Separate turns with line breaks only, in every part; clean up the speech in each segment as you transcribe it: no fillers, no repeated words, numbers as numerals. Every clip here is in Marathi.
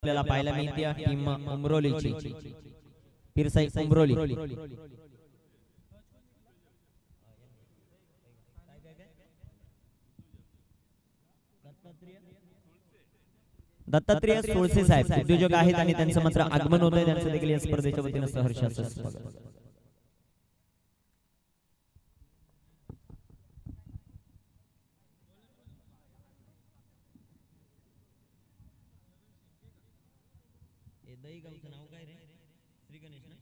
आपल्याला पाहायला मिळते टीम उमरोलीची पिरसाई उमरोली दत्तात्रेय सोळसे साहेब उद्योजक आहेत आणि त्यांचं मात्र आगमन होतंय त्यांचं देखील या स्पर्धेच्या वतीने सहर्षाचं स्वागत। गावचं नाव काय रे? श्री गणेश ना?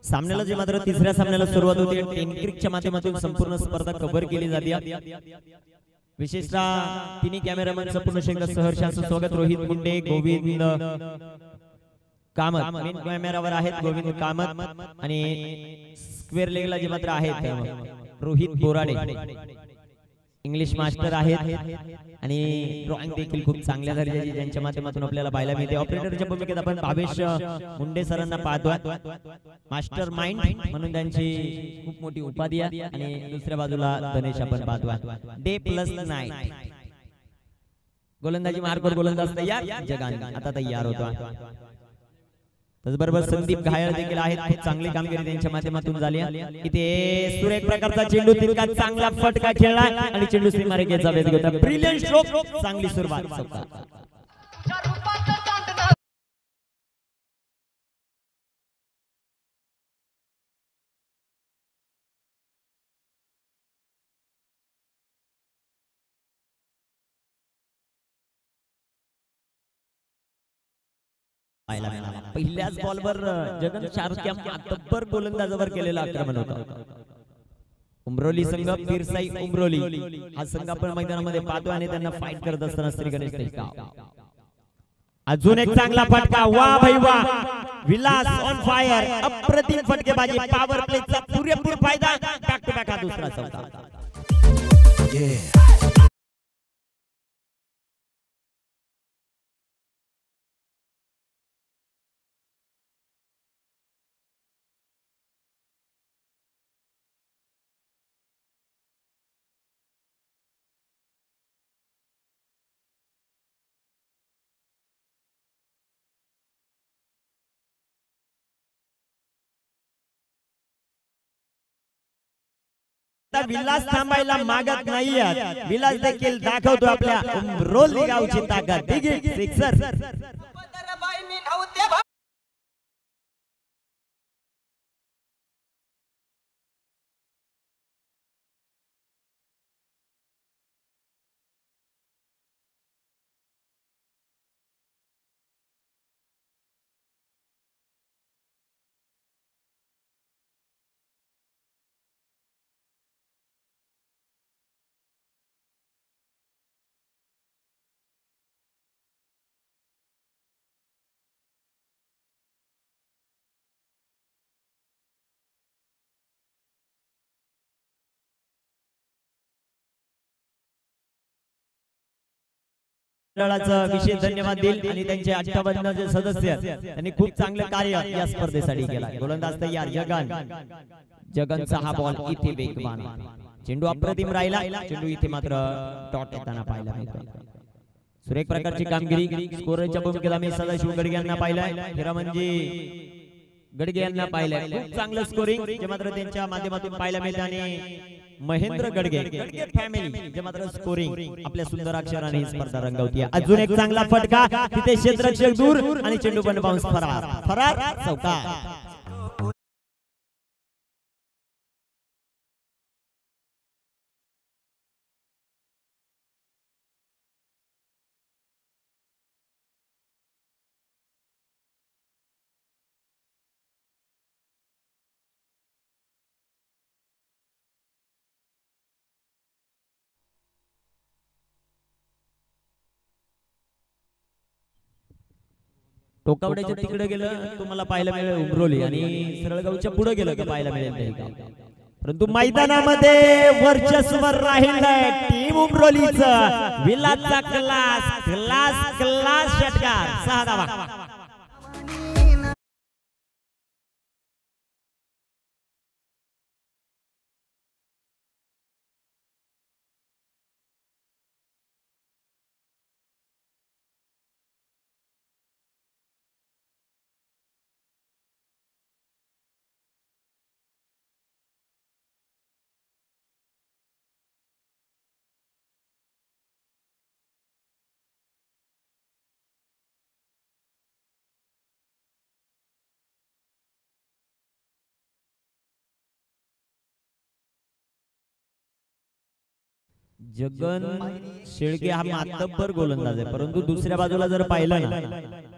सामन्याला जे मात्र तिसऱ्या सामन्याला सुरुवात होते टेनक्रिकच्या माध्यमातून संपूर्ण स्पर्धा कव्हर केली जाते। विशेषतः तिन्ही कॅमेरामॅन संपूर्ण शेंगा सहर्षाचं स्वागत। रोहित मुंडे, गोविंद कामत मेन कॅमेरावर आहेत, गोविंद कामत आणि स्क्वेअर लेगला जे मात्र आहेत रोहित बोराडे इंग्लिश मास्टर आहेत आणि ड्रॉइंग देखील खूप चांगल्या दर्जाची ज्यांच्या माध्यमातून आपल्याला पाहायला मिळते। ऑपरेटरच्या भूमिकेत आपण भावेश मुंडे सरांना पाहतोय, मास्टर माइंड म्हणून त्यांची खूप मोठी उपाधी आहे आणि दुसऱ्या बाजूला गणेश आपण पाहतोय। डे प्लस नाईट गोलंदाजी मार्कवर गोलंदाज तयार, जगान आता तयार होतो। त्याचबरोबर संदीप घायल देखील आहेत, खूप चांगली कामगिरी त्यांच्या माध्यमातून झाली। इथे सुरेख प्रकारचा चेंडू तितका चांगला फटका खेळला आणि चेंडू सीमारेषेचा वेध घेतला। ब्रिलियंट स्ट्रोक, चांगली सुरुवात। पहिल्याच बॉलवर जगन शाहरुख तब्बर गोलंदाजावर केलेलं आक्रमण होतं। उमरोली संघ पिरसाई उमरोली हा संघ आपण मैदानामध्ये पाहतो आणि त्यांना फाईट करत असताना श्री गणेश अजून एक चांगला फटका, वाह भाई वाह, विलास ऑन फायर, अप्रतिम फटकेबाजी, पॉवर प्लेचा पुरेपूर फायदा, बॅक टू बॅक हा दुसरा चौथा। विलास थांबायला मागत नाहीये, विलास देखील दाखवतो आपल्या उमरोली गावची ताकद। सिक्सर विशेष धन्यवाद देईल आणि त्यांचे 58 जे सदस्य त्यांनी खूप चांगले कार्य या स्पर्धेसाठी केलं। गोलंदाज तयार, जगनचा हा बॉल इथे वेगवान, चेंडू अप्रतिम राहिला, चेंडू इथे मात्र डॉट येताना पाहायला मिळतो। सुरेख प्रकारची कामगिरी, स्कोररच्या भूमिकेत आम्ही सदाशिव गडगे यांना पाहिलाय, हिरामनजी गडगे यांना पाहिलाय, खूप चांगलं स्कोरिंग जे मात्र त्यांच्या माध्यमातून पाहायला मिळतं आणि महेंद्र गडगे फॅमिली जे मात्र स्कोरिंग आपल्या सुंदर अक्षराने ही स्पर्धा रंगवते। अजून एक चांगला फटका, तिथे क्षेत्ररक्षक दूर आणि चेंडू पण बाउन्स, फरार चौका। टोकावड्याच्या तिकडे गेलं तुम्हाला पाहायला मिळेल उमरोली आणि सरळगावच्या पुढे गेलं का पाहायला मिळेल, परंतु मैदानामध्ये वर्चस्व राहिलंय टीम उमरोलीचं। विलासचा क्लास षटकार, 6 धावा। जगन शेळके हा मातब्बर गोलंदाज आहे, परंतु दुसऱ्या बाजूला जर पाहिलं ना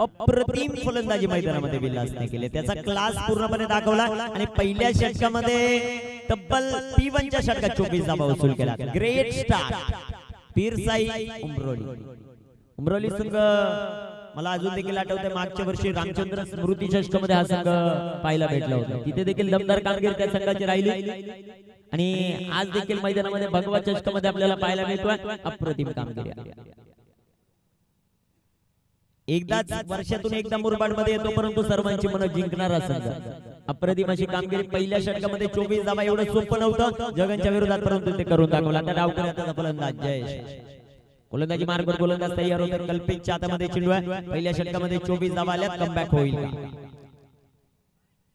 अप्रतिम फलंदाजी मैदानामध्ये विलासने केले, त्याचा क्लास पूर्णपणे दाखवला आणि पहिल्या षटकामध्ये तब्बल P1 च्या षटकात 24 धावा वसूल केला. ग्रेट स्टार्ट पीरसाई उमरोली संघ. मला अजून देखील आठवतंय मागच्या वर्षी रामचंद्र स्मृती चषकामध्ये हा संघ पाहायला भेटला होता, तिथे देखील दमदार कामगिरी त्या संघाची राहिली आणि आज देखील मैदानामध्ये भगवा चषकामध्ये आपल्याला पाहायला मिळतोय अप्रतिम कामगिरी. एकदाच वर्षातून एकदा मुरबाड मध्ये येतो, परंतु सर्वांची मन जिंकणारा संघ. अप्रतिम अशी कामगिरी पहिल्या षटकामध्ये 24 धावा एवढं सोपं नव्हतं जगनच्या विरोधात, परंतु ते करून दाखवला. आता डावकर आता फलंदाज जयेश गोलंदाजी मार्गवर गोलंदाज तयार होते. कल्पितच्या हातामध्ये चेंडू आहे. पहिल्या षटकामध्ये 24 धावा आल्या, कमबॅक होईल का?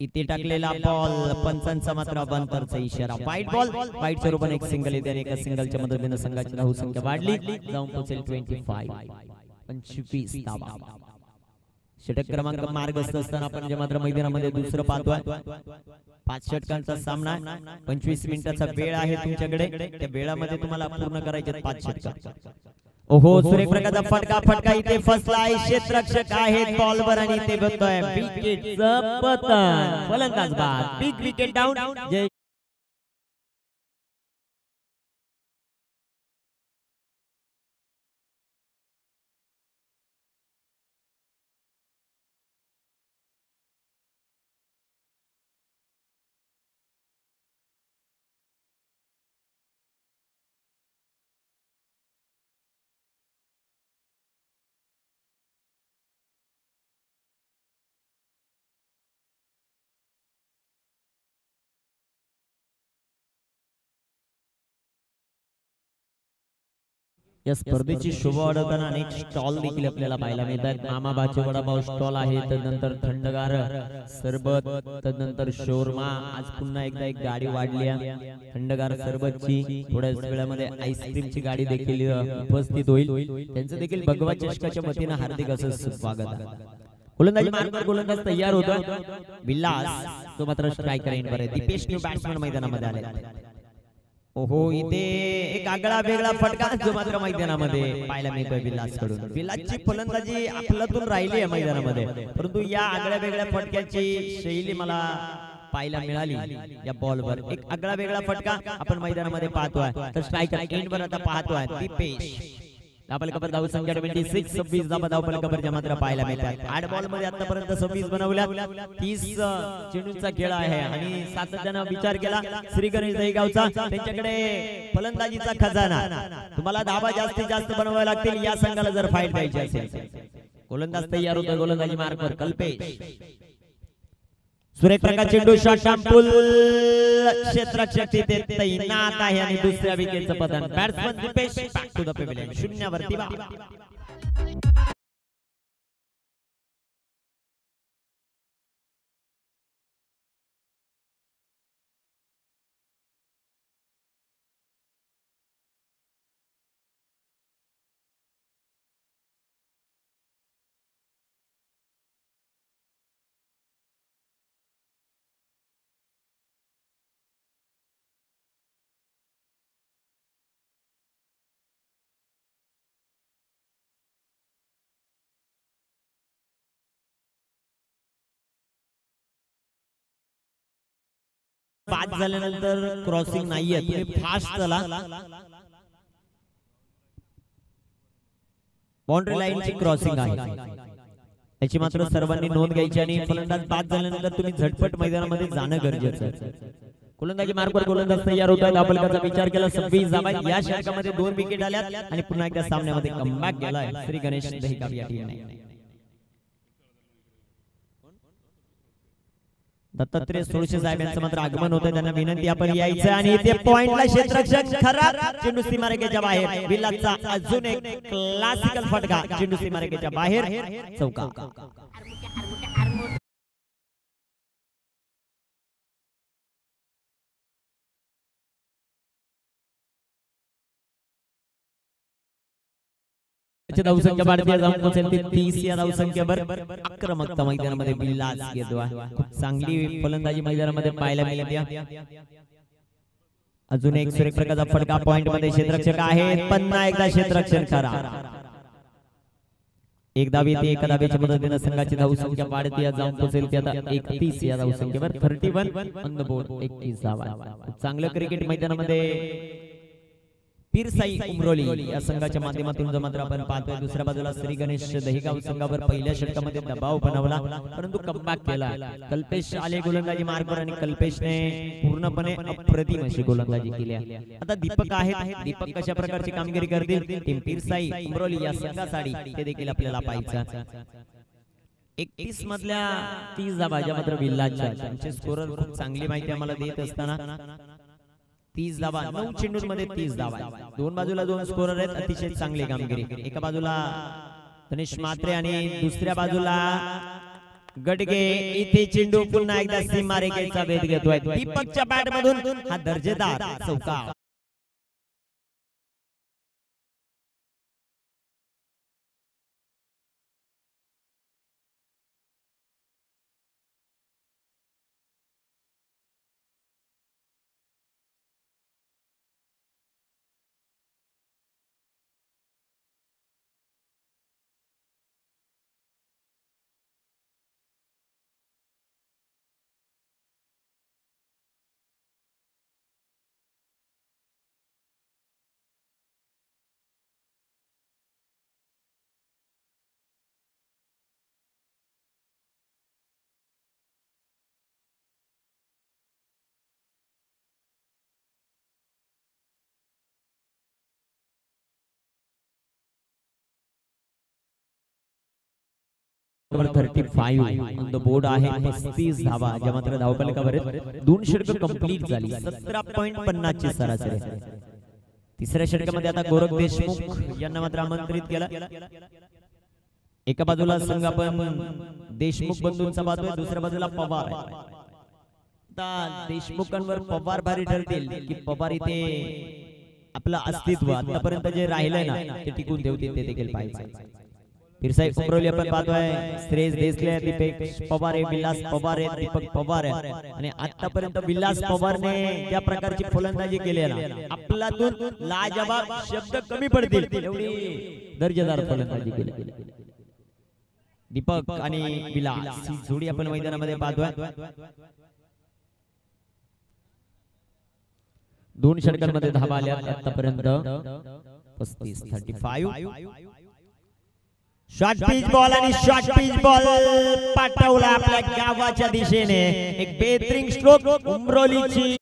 इथे टाकलेला बॉल पंचांचा मात्र बंतरचा इशारा. वाईट बॉल, वाईट स्वरूपाने एक सिंगल येते आणि एका सिंगलच्या मदतीने संघाची धाव संख्या वाढली, जाऊन पोहोचेल 25 धावा. षटक क्रमांक मार्गस्थ असताना आपण जे मात्र मैदानामध्ये दुसरं पाहतोय. 5 षटकांचा सामना, 25 मिनिटाचा वेळ आहे तुमच्याकडे. त्या वेळामध्ये तुम्हाला पूर्ण करायचे 5 षटक. ओहो, सुरेख प्रकारचा फटका इथे फसलाय. क्षेत्ररक्षक आहेत बॉलवर आणि ते बघतोय विकेटचं पतन. फलंदाज बाद, बिग विकेट डाऊन. या स्पर्धेची शोभा वाढवताना अनेक स्टॉल देखील आपल्याला पाहायला मिळतात. मामाबाचे वडापाव स्टॉल आहे, तदनंतर थंडगार सरबत, तदनंतर शोरमा. आज पुन्हा एकदा एक गाडी वाढली आहे थंडगार सरबतची. थोड्याच वेळामध्ये आईस्क्रीमची गाडी देखील उपस्थित होईल. त्यांचं देखील भगवा चषकाच्या वतीने हार्दिक असं स्वागत आहे. गोलंदाजी मार्गवर गोलंदाज तयार होता. विलास तो मात्र स्ट्रायकर एंडवर आहे. दीपेश न्यू बॅट्समन मैदानामध्ये आले. ओहो, इथे एक आगळा वेगळा फटका जो मात्र मैदानामध्ये पाहायला मिळतोय विलास कडून. विलासची फलंदाजी आपल्यातून राहिली आहे मैदानामध्ये, परंतु या आगळ्या वेगळ्या फटक्याची शैली मला पाहायला मिळाली या बॉलवर. एक आगळा वेगळा फटका आपण मैदानामध्ये पाहतोय. तर स्ट्रायकर एंडवर आता पाहतोय दीपेश. धावफलकावर धाव संख्या 26 धावा धावफलकावरच्या मात्र पाहायला मिळतात. 8 बॉल मध्ये आतापर्यंत 26 बनवल्या. 30 चेंडूचा खेळ आहे आणि सातत्याने विचार केला श्री गणेश दहीगावचा. त्यांच्याकडे फलंदाजीचा खजाना. तुम्हाला धावा जास्तीत जास्त बनवाव्या लागतील या संघाला जर फाईट द्यायची असेल. गोलंदाज तयार होतोय. गोलंदाजी मार्कवर कल्पेश. सुरेख प्रकार चेंडू शॉट शॅम्पूल. क्षेत्ररक्षक तिथे तैनात आहे आणि दुसऱ्या विकेटचं पतन. Batsman Deepesh back to the pavilion. 0 वरती बाद झाल्यानंतर क्रॉसिंग नाहीये, तुम्ही फास्ट चला. बाउंड्री लाईनची क्रॉसिंग आहे, याची मात्र सर्वांनी नोंद घ्यायची आणि फलंदाज बाद झाल्यानंतर तुम्ही झटपट मैदानामध्ये जाणं गरजेचं आहे. गोलंदाजी मार्गवर गोलंदाज तयार होतात. धावफलकाचा विचार केला. 26 धावा. या षटकामध्ये 2 विकेट आल्या आणि पुन्हा एकदा सामन्यामध्ये कमबॅक केलाय श्री गणेश दहीगाव या टीमने. दत्तात्रय सोळशे साहेब यांचं मात्र आगमन होतं. त्यांना विनंती आपण यायचं आणि इथे पॉइंटला क्षेत्ररक्षक खराब. चेंडू सीमारेषेच्या बाहेर. विलासचा अजून एक क्लासिकल फटका. चेंडू सीमारेषेच्या बाहेर. चौका. धावसंख्या वाढते, जाऊन पोहोचेल ते 30 या धावसंख्येवर. आक्रमकता मैदानामध्ये विलास घेतो. खूप चांगली फलंदाजी मैदानामध्ये पाहायला मिळते. अजून एक सुरेख प्रकारचा फटका पॉइंट मध्ये क्षेत्ररक्षक आहेत, पुन्हा एकदा क्षेत्ररक्षण करा. एक धाव येते, एका धावेच्या मदतीने संघाची धाव संख्या वाढते, जाऊन पोहोचेल ती आता 31 या धाव संख्येवर. 31 ऑन द बोर्ड, 21 धावा. चांगलं क्रिकेट मैदानामध्ये पीरसाई उमरोली या संघाच्या माध्यमातून जो मात्र आपण पाहतोय. दुसऱ्या बाजूला श्री गणेश दहिगाव संघावर पहिल्या षटकामध्ये दबाव बनवला परंतु कमबॅक केला. कल्पेश आले गोलंदाजी मार्गवर आणि कल्पेशने पूर्णपणे अप्रतिम अशी गोलंदाजी केली. आता दीपक आहेत, दीपक कशा प्रकारची कामगिरी करतील टीम पीरसाई उमरोली या संघासाठी ते देखील आपल्याला पाहायचं. 31 मधल्या 30 धावा ज्या मात्र विल्लाच्या, त्यांचे स्कोरर खूप चांगली माहिती आम्हाला देत असताना 30 धावा 9 चेंडूंमध्ये 30 धावा. दोन बाजूला दोन स्कोरर आहेत, अतिशय चांगली कामगिरी. एका बाजूला तनिष मात्रे आणि दुसऱ्या बाजूला गडगे. इथे चेंडू पुन्हा एकदा सीमारेषेचा भेद घेतोय दीपकच्या बॅट मधून. हा दर्जेदार चौका. नंबर 35 ऑन द बोर्ड आहे. 35 धावा ज्या मात्र धावफलकावर आहेत. दोन षटक कंप्लीट झाली. 17.50 ची सरासरी. तिसऱ्या षटकामध्ये आता गोरख देशमुख यांना मात्र आमंत्रित केलं. एका बाजूला संघ आपण देशमुख बंधूंचा पाहतोय, दुसऱ्या बाजूला पवार. आता देशमुखांवर पवार भारी ठरतील की पवार इथे आपलं अस्तित्व आतापर्यंत जे राहिलंय ना ते टिकून ठेवतील ते देखील पाहिजे. पीरसाई उमरोली आपण पाहतोय. श्रेयस देसले, दीपेश पवार आहे, विलास पवार आहे, दीपक पवार आहे आणि आतापर्यंत विलास पवारने ज्या प्रकारची फलंदाजी केली आहे ना, आपल्यातून लाजवाब शब्द कमी पडतील एवढी दर्जेदार फलंदाजी केली. दीपक आणि विलास ही जोडी आपण मैदानामध्ये पाहतोय. दोन षटकांमध्ये धावा आल्या आतापर्यंत 35. शॉर्ट पिच बॉल आणि शॉर्ट पिच बॉल पाठवला आपल्या गावाच्या दिशेने. एक बेहतरीन स्ट्रोक उमरोलीची.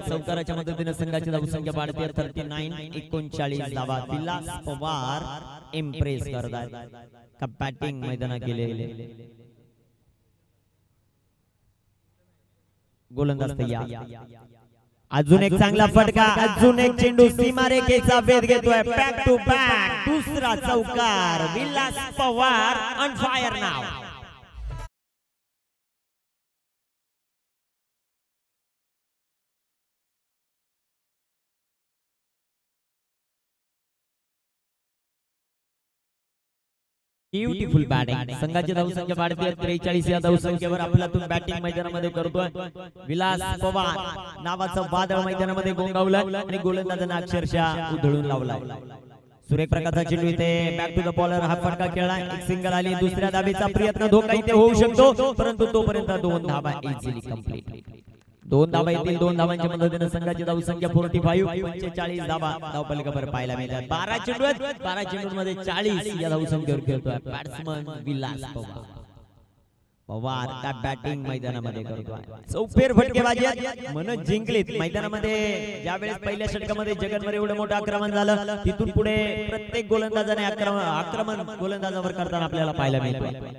चौकाराच्या मदतीने संघाची धावसंख्या वाढते. 39 धावा. विलास पवार इम्प्रेस करतात. का बॅटिंग मैदानात गेलेले. गोलंदाज तयार. अजून एक चांगला फटका, अजून एक चेंडू सीमारेषेचा भेद घेतोय. बॅक टू बॅक दुसरा चौकार. Vilas Pawar on fire now. Beautiful batting. संघाची धावसंख्या वाढते. 43 या धावसंख्येवर आपल्यातून बॅटिंग मैदानामध्ये करतोय विलास पवार. नावाचं वादळ मैदानामध्ये गोंगावलं आणि गोलंदाजांना अक्षरशः उधळून लावला. सुरेख प्रकारचा चेंडू इथे बॅक टू द बॉलर. हा फटका खेळला. एक सिंगल आली. दुसऱ्या धावेचा प्रयत्न धोका इथे होऊ शकतो परंतु तोपर्यंत 2 धावा इझिली कंप्लीट. 2 धावा येतील. 2 धावांच्या मदतीने संघाची धावसंख्या 45 धावा धावफलकावर पाहायला मिळतात. 12 चेंडू आहेत. 12 चेंडूंमध्ये 40 या धावसंख्येवर खेळतोय बॅट्समन विलास पवार. पवार त्या बॅटिंग मैदानामध्ये करतोय. चौफेर फटकेबाजी मन जिंकलीत. मैदानामध्ये ज्यावेळेस पहिल्या षटकामध्ये जगनवर एवढं मोठं आक्रमण झालं तिथून पुढे प्रत्येक गोलंदाजाने आक्रमण गोलंदाजावर करताना आपल्याला पाहायला मिळतोय.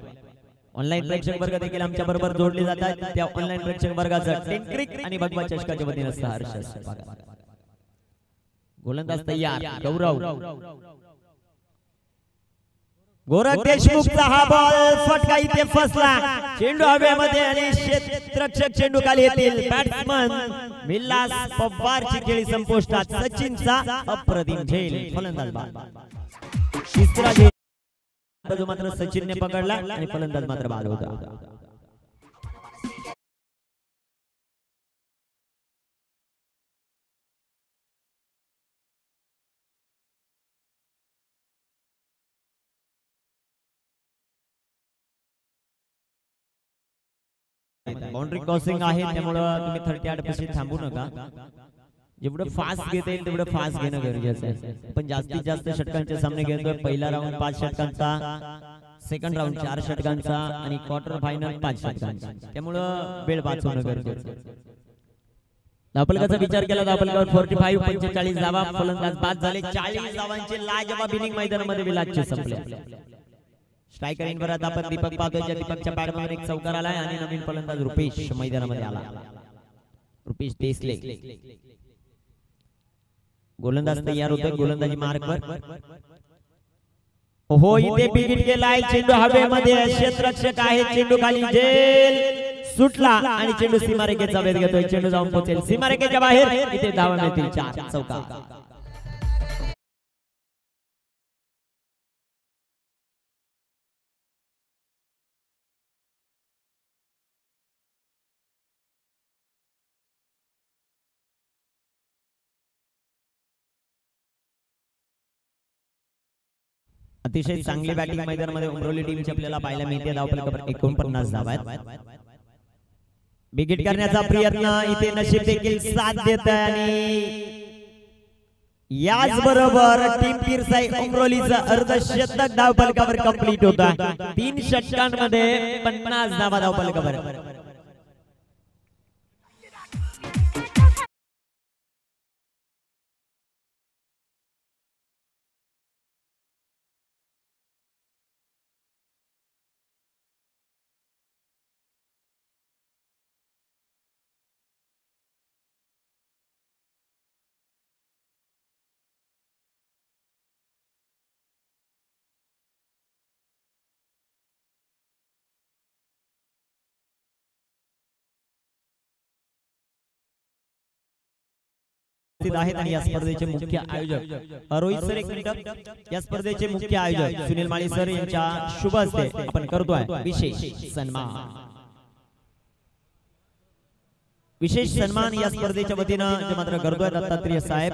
ऑनलाईन प्रेक्षक वर्ग देखील आमच्या बरोबर जोडले जातात. त्या ऑनलाईन प्रेक्षक वर्गाचं टेंक्रिक आणि भगवा चषकाच्या वतीने सहर्ष स्वागत. गोलंदाज तयार. गौरव गोरख देशमुखचा हा बॉल फटका इथे फसला, चेंडू हवेमध्ये आणि क्षेत्ररक्षक चेंडू खाली येतील. बॅट्समन विलास पवारची खेळी संपुष्टात. सचिनचा अप्रतिम झेल, फलंदाज बाद. तिसरा झेल जो मात्र सचिनने पकडला आणि फलंदाज मात्र बाद होता. बाउंड्री क्रॉसिंग आहे त्यामुळे तुम्ही 38 पेशी थांबू नका. जेवढं फास्ट घेता येईल तेवढं फास्ट घेणं गरजेचं आहे. पण जास्तीत जास्त षटकांचे सामने घेतोय. पहिला राऊंड 5 षटकांचा, सेकंड राऊंड 4 षटकांचा आणि क्वार्टर फायनल 5 षटकांचा. त्यामुळे वेळ वाचवणं गरजेचं आहे. धावफलकाचा विचार केला, धावफलकावर 45 45 धावा, फलंदाज बाद झाले. 40 धावांचे लाजवाब इनिंग मैदानामध्ये विलासचे संपले. स्ट्रायकर इन परत आपण दीपक पाहतोय, ज्या दीपकच्या पॅडमध्ये एक चौकार आलाय आणि नवीन फलंदाज रुपेश मैदानामध्ये आला. रुपेश देसले गोलंदाज तयार होतोय. गोलंदाजी मार्कवर हो, इथे बिगिट गेलाय. चेंडू हवेमध्ये, क्षेत्ररक्षक आहे, चेंडू खाली झेल सुटला आणि चेंडू सीमारेषेचा वेध घेतोय. चेंडू जाऊन पोहोचेल सीमारेषेच्या बाहेर. इथे धावा मिळतील 4. चौकार. अतिशय चांगली बॅटिंग मैदानामध्ये उमरोली टीमची आपल्याला पाहायला मिळते. धावफलकावर 49 धावा आहेत. बिगिट करण्याचा प्रयत्न इथे नशीब देखील साथ देत आहे आणि याच बरोबर टीम पिरसाई उमरोलीचा अर्धशतक धावफलकावर कंप्लीट होत आहे. 3 षटकांमध्ये 50 धावा धावफलकावर. आहेत आणि या स्पर्धेचे मुख्य आयोजक रोहित सर, एक मिनिट, या स्पर्धेचे मुख्य आयोजक सुनील माळी सर यांच्या शुभ हस्ते आपण करतोय विशेष सन्मान. विशेष सन्मान या स्पर्धेच्या वतीनं जे मात्र करतोय दत्तात्रेय साहेब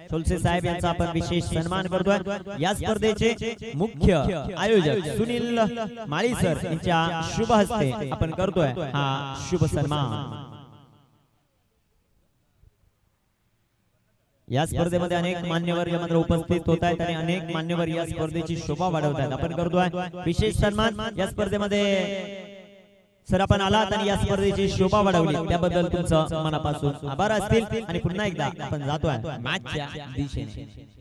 सोलसे साहेब यांचा आपण विशेष सन्मान करतोय. या स्पर्धेचे मुख्य आयोजक सुनील माळी सर यांच्या शुभ हस्ते आपण करतोय हा शुभ सन्मान. या स्पर्धेमध्ये अनेक मान्यवर मात्र उपस्थित होत आहेत आणि अनेक मान्यवर या स्पर्धेची शोभा वाढवत आहेत. आपण करतोय विशेष सन्मान. या स्पर्धेमध्ये सर आपण आलात आणि या स्पर्धेची शोभा वाढवली त्याबद्दल तुमचं मनापासून आभार असतील. आणि पुन्हा एकदा आपण जातोय मॅचच्या दिशेने.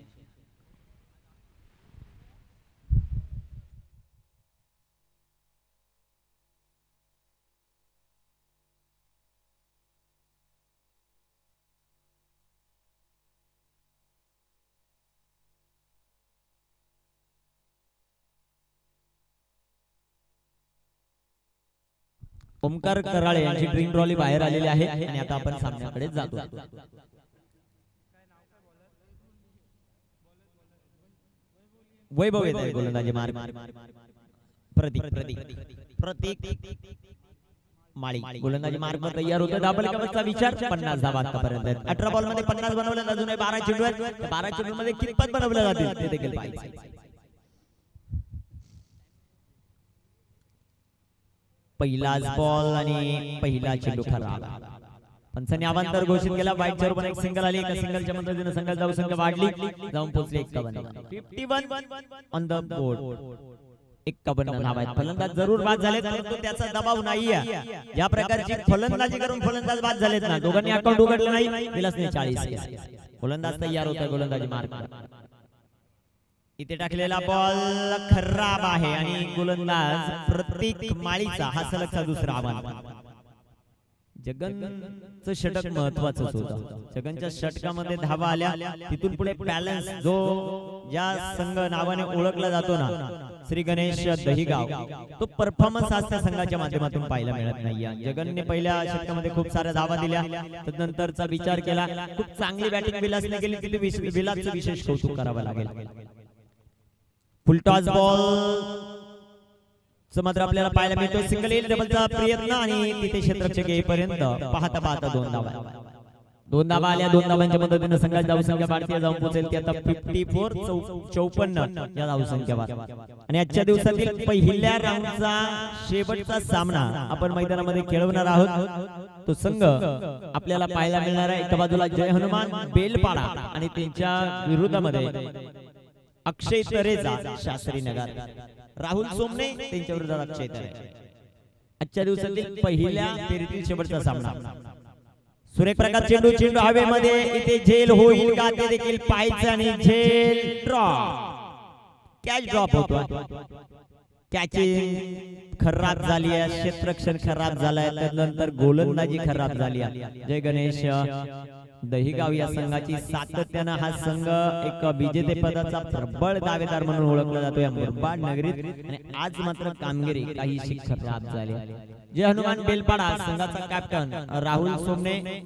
ओमकार कराळे यांची ड्रीम ट्रॉली बाहेर आलेली आहे आणि आता आपण सामन्याकडे जातो. वैभव येत गोलंदाजी मार्ग. प्रतीक माळी गोलंदाजी मार्ग तयार होतो. धावफलकाचा विचार 50 धावा आतापर्यंत. 18 बॉल मध्ये 50 बनवले, अजून 12 चेंडू आहेत. 12 चेंडू मध्ये कितपत बनवले जातील ते देखील पाहिजे. पहिलाच बॉल आणि पहिला चेंडू खराब. पंचांनी अवांतर घोषित केला. वाईट चेंडू पण एक सिंगल आली. एका सिंगलच्या मदतीने संघ जाऊ संघ वाढली, जाऊन पोहोचले 51 ऑन द बोर्ड. 51 धावा आहेत. फलंदाज जरूर बाद झालेत परंतु त्याचा दबाव नाहीये. या प्रकारची फलंदाजी करून फलंदाज बाद झालेत ना. दोघांनी अकाउंट उघडलं नाही. विलासने 40. गोलंदाज तयार होता. गोलंदाजी मार्ग. इथे टाकलेला बॉल खराब आहे आणि गोलंदाज प्रतीक माळीचा हा सलगचा दुसरा आव्हान. जगनचं षटक महत्वाचं होतं. जगनच्या षटकामध्ये धावा आल्या, तिथून पुढे बॅलन्स जो ज्या संघ नावाने ओळखला जातो ना, श्री गणेश दहिगाव, तो परफॉर्मन्स आज त्या संघाच्या माध्यमातून पाहायला मिळत नाहीये. जगनने पहिल्या षटकामध्ये खूप साऱ्या धावा दिल्या, तदनंतरचा विचार केला, खूप चांगली बॅटिंग विलासने केली, तिथे विलासचं विशेष कौतुक करावं लागेल. फुल टॉस बॉल मात्र आपल्याला पाहायला मिळतो. सिंगल येईल, डबलचा प्रयत्न आणि तिथे क्षेत्ररक्षक येईपर्यंत पाहता पाहता दोन धावा आल्या. दोन धावांच्या मदतीने संघाची धावसंख्या भारतीय जाऊन पोहोचेल ती आता 54 या धावसंख्येवर. आणि आजच्या दिवसातील पहिल्या राऊंडचा शेवटचा सामना आपण मैदानामध्ये खेळवणार आहोत. तो संघ आपल्याला पाहायला मिळणार आहे. एका बाजूला जय हनुमान बेलपाडा आणि त्यांच्या विरोधामध्ये अक्षय तरेजा शास्त्रीनगर, राहुल सोमने त्यांच्या विरोधात अक्षय तरेजा. आजच्या दिवसातील पहिल्या फेरीतील शेवटचा सामना. सुरेख प्रकार चेंडू हवेमध्ये, इथे झेल होईल का ते देखील पाहायचं आणि झेल ड्रॉप, कॅच ड्रॉप होतो. कॅचिंग खराब झाली आहे, क्षेत्ररक्षण खराब झालाय, त्यानंतर गोलंदाजी खराब झाली आहे. जय गणेश दहिगाव या संघाची सातत्यानं हा संघ एक विजेते पदाचा प्रबळ दावेदार म्हणून ओळखला जातो या मुरबाड नगरीत. आणि आज मात्र कामगिरी काहीशी खराब झाली. जय हनुमान बेलपाडा संघाचा कॅप्टन राहुल सोमने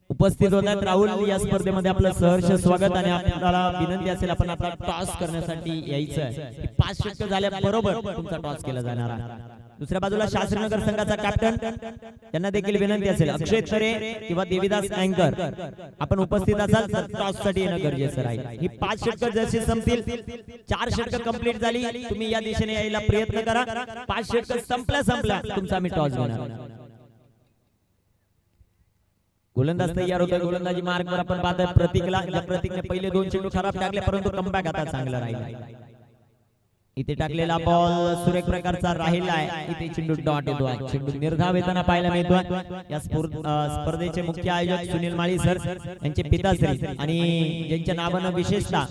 उपस्थित होतात. राहुल, या स्पर्धेमध्ये आपलं सहर्ष स्वागत आणि आपल्याला विनंती असेल आपण आपला टॉस करण्यासाठी यायचं आहे. 5 षटक झाल्याबरोबर तुमचा टॉस केला जाणार आहे. दुसऱ्या बाजूला शास्त्रीनगर संघाचा कॅप्टन, त्यांना देखील विनंती असेल अक्षय तरे किंवा देवीदास अँकर आपण उपस्थित असाल तर टॉस साठी येणं गरजेचं राहील. ही 5 षटक जशी संपतील, 4 षटक कंप्लीट झाली, तुम्ही या दिशेने यायला प्रयत्न करा. 5 षटक संपल्या तुमचा आम्ही टॉस घेणार. गोलंदाज तयार होतोय. गोलंदाजी मार्गवर आपण पाहतोय प्रतीकला. या प्रतीकने पहिले 2 चेंडू खराब टाकले, परंतु कमबॅक आता चांगला राहिला. इथे टाकलेला बॉल सुरेख प्रकारचा राहिला आहे. इथे चेंडू डॉट येतो आहे. चेंडू निर्धाव येताना पाहायला मिळतोय. या स्पर्धेचे मुख्य आयोजक सुनील माळी सर यांचे पिताश्री आणि ज्यांच्या नावानं विशेषतः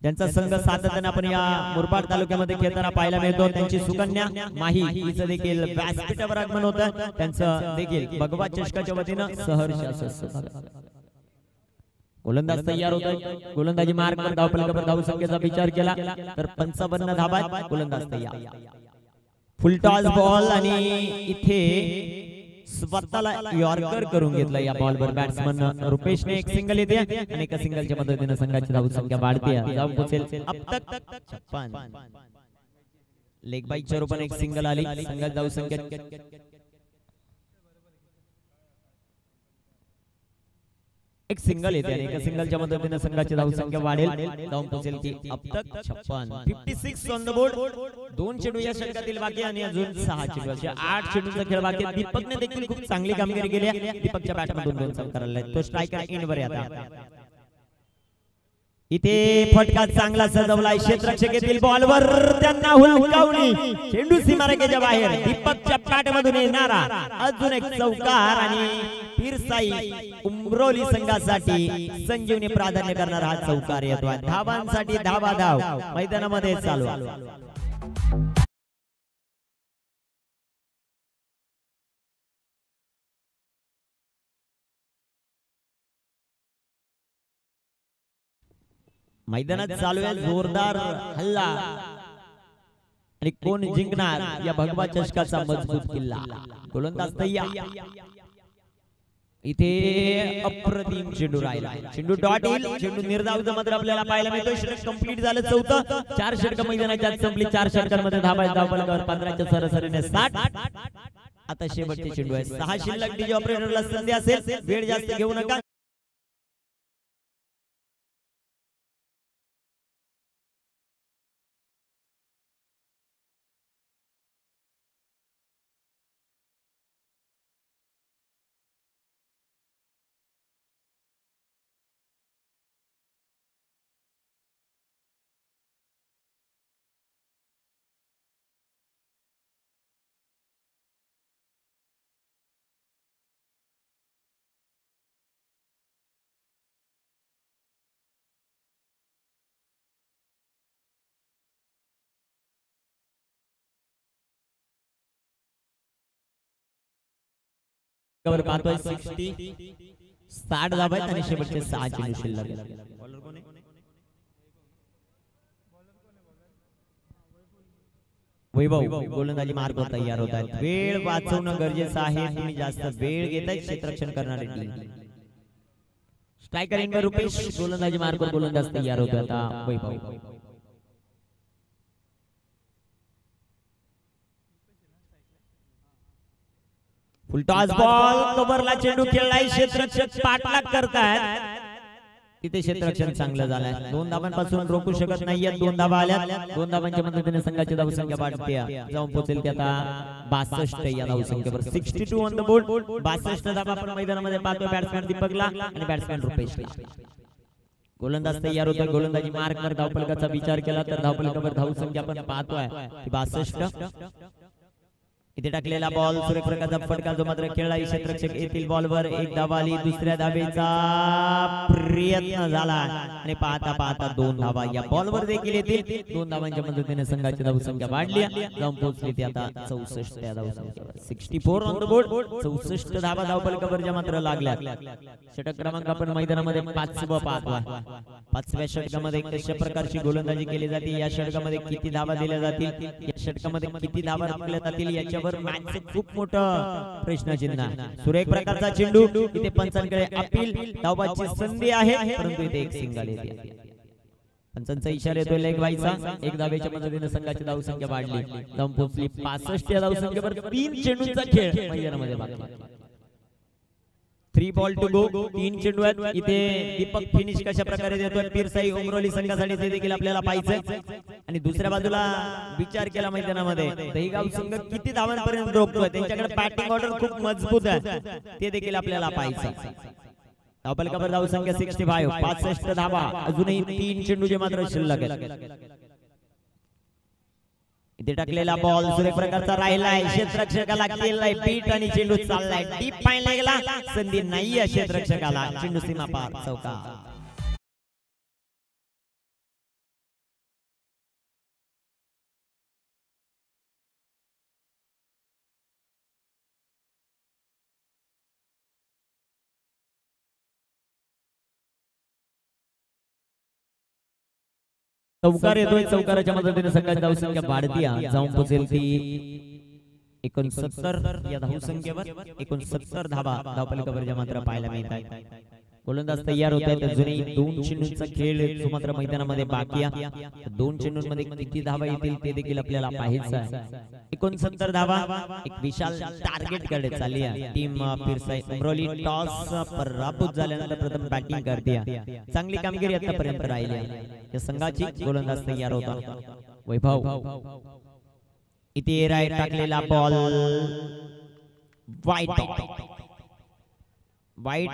त्यांचा संघ सातत्याने आपण या मुरबाड तालुक्यामध्ये खेळताना पाहायला मिळतो. त्यांची सुकन्या माही हिचं देखील व्यासपीठावर आगमन होतं. त्यांचं देखील भगवा चषकाच्या वतीनं सहर्ष असं. गोलंदाज तयार होतोय. गोलंदाजी मार्गवर धावफलकावर धावसंख्येचा विचार केला तर 55 धावा. गोलंदाज तयार. फुल टॉस बॉल आणि इथे स्वतःला यॉर्कर करून घेतला या बॉलवर बॅट्समन रुपेशने. एक सिंगल येते आणि एका सिंगलच्या मदतीने संघाची धावसंख्या वाढते. जाऊन पोहोचेल अब तक 56. लेग बाईकच्या रूपाने एक सिंगल आली. संघाची धावसंख्या एक सिंगल येते आणि एका सिंगलच्या मदतीने संघाची धावसंख्या वाढेल. जाऊन पोहोचेल की अब तक 56. 56 ऑन द बोर्ड. 2 चेंडू या षटकातील बाकी आणि अजून 6 चेंडू, 8 चेंडूचा खेळ बाकी. दीपकने देखील खूप चांगली कामगिरी केली आहे. दीपकच्या बॅटमधून 2 चौकार करायला तो स्ट्रायकर इनवर येतात. इथे फटका चांगला सजवलाय. क्षेत्ररक्षक येतील बॉलवर, त्यांना हुलकावणी, चेंडू सीमारेषेच्या बाहेर. दीपकच्या बॅटमधून येणारा अजून एक चौकार आणि पीरसाई उमरोली संघासाठी संजीवनी प्राधान्य करणारा हा चौकार येतो. धावांसाठी धाव मैदानामध्ये चालू. मैदानात चालू आहे जोरदार हल्ला आणि कोण जिंकणार या भगवा चषकाचा मजबूत किल्ला. गोलंदाज तयार. इथे अप्रतिम चेंडू राहिला. चेंडू डॉट येईल. चेंडू निर्धाव मात्र आपल्याला पाहायला मिळतोय. षटक कंप्लीट झालं. 4 4 षटक मैदानाच्या संपली. 4 षटकांमध्ये धावफलकावर 15च्या सरासरीने 60. आता शेवटचे चेंडू आहे. 6 शिल्लक. डीजे ऑपरेटरला संधी असेल, वेळ जास्त घेऊ नका. कवर पाहतोय 60 धावा आहेत आणि शेवटचे 6 चेंडू शिल्लक आहेत. वैभव गोलंदाजी मार्ग तयार होत आहेत. वेळ वाचवणं गरजेचं आहे. तुम्ही जास्त वेळ घेताय क्षेत्ररक्षण करणारे टीम. स्ट्रायकर एंडवर रुपेश, गोलंदाजी मार्ग गोलंदाज तयार होतो आता वैभव. फुल टॉस बॉल, कव्हरला चेंडू खेळलाय. क्षेत्ररक्षक पाठलाग करतायत. तिथे क्षेत्ररक्षण चांगलं झालंय. 2 धावांपासून रोखू शकत नाहीयेत. 2 धावा आल्या. 2 धावांच्या मदतीने संघाची धावसंख्या वाढते. जाऊन पोहोचेल ती आता 62 या धावसंख्येवर. 62 ऑन द बोर्ड. 62 धावा आपण मैदानामध्ये पाहतोय. बॅट्समॅन दीपकला आणि बॅट्समॅन रुपेशला. गोलंदाज तयार होतोय. गोलंदाजी मार्कवर धावफलकाचा विचार केला तर धावफलकावर धावसंख्या आपण पाहतोय 62. इथे टाकलेला बॉल, सुरेख प्रकारचा फटका जो मात्र खेळला. क्षेत्ररक्षक येथील बॉलवर एक धावा आली. दुसऱ्या धावेचा प्रयत्न झाला आणि पाहता पाहता 2 धावा या बॉलवर देखील येतील. 2 धावांच्या मदतीने संघाची धावसंख्या वाढली. जाऊन पोहोचली ती आता 64 या धावसंख्येवर. 64 ऑन द बोर्ड. 64 धावा धावफलकावर ज्या मात्र लागल्या. षटक क्रमांक आपण मैदानामध्ये 5वं पाहतोय. 5व्या षटकामध्ये कशा प्रकारची गोलंदाजी केली जाते, या षटकामध्ये किती धावा दिल्या जातील, या षटकामध्ये किती धावा राखल्या जातील, याच्यावर मॅचचे खूप मोठं प्रश्नचिन्ह. सुरेख प्रकारचा चेंडू. इथे पंचांकडे अपील धावाची संधी आहे, परंतु इथे एक सिंगल येते. पंचांचा इशारा येतोय लेग व्हायचा. 1 धावेच्या मदतीने संघाची धावसंख्या वाढली. जाऊन पोहोचली 65 या धावसंख्येवर. 3 चेंडूंचा खेळ मैदानामध्ये बाकी. 3 बॉल टू गो. 3 चेंडू आहेत. इथे दीपक फिनिश कशा प्रकारे देतोय पीरसाई उमरोली संघासाठी ते देखील आपल्याला पाहायचंय. आणि दुसऱ्या बाजूला विचार केला मैदानामध्ये दहीगाव संघ किती धावांपर्यंत रोखतोय. त्यांच्याकडे बॅटिंग ऑर्डर खूप मजबूत आहे, ते देखील आपल्याला पाहायचं. धावफलकावर धावसंख्या 65. 65 धावा. अजूनही 3 चेंडूचे मात्र शिल्लक आहेत. इथे टाकलेला बॉल सुरेख प्रकारचा राहिलाय. क्षेत्ररक्षकाला केलाय पीठ आणि चेंडू चाललाय डीप पायला गेला. संधी नाहीये क्षेत्ररक्षकाला. चेंडू सीमा पार चौका. चौकार येतोय. चौकाराच्या मदतीने संघाची धावसंख्या वाढती. जाऊन पोहोचेल ती 69 या धावसंख्येवर. 69 धावा धावफलकावर मात्र पाहायला मिळत आहे. गोलंदाज तयार होत आहेत. अजूनही 2 चेंडूंचा खेळ जो मात्र मैदानामध्ये बाकी आहे. 2 चेंडूंमध्ये किती धावा येतील ते देखील आपल्याला पाहायचं आहे. 69 धावा. एक विशाल टार्गेट कडे चालली आहे टीम पीरसाई उमरोली. टॉस पराभूत झाल्यानंतर प्रथम बॅटिंग करते. चांगली कामगिरी आतापर्यंत राहिली आहे या संघाची. गोलंदाज तयार होता वैभव. इथे राईट टाकलेला बॉल वाईट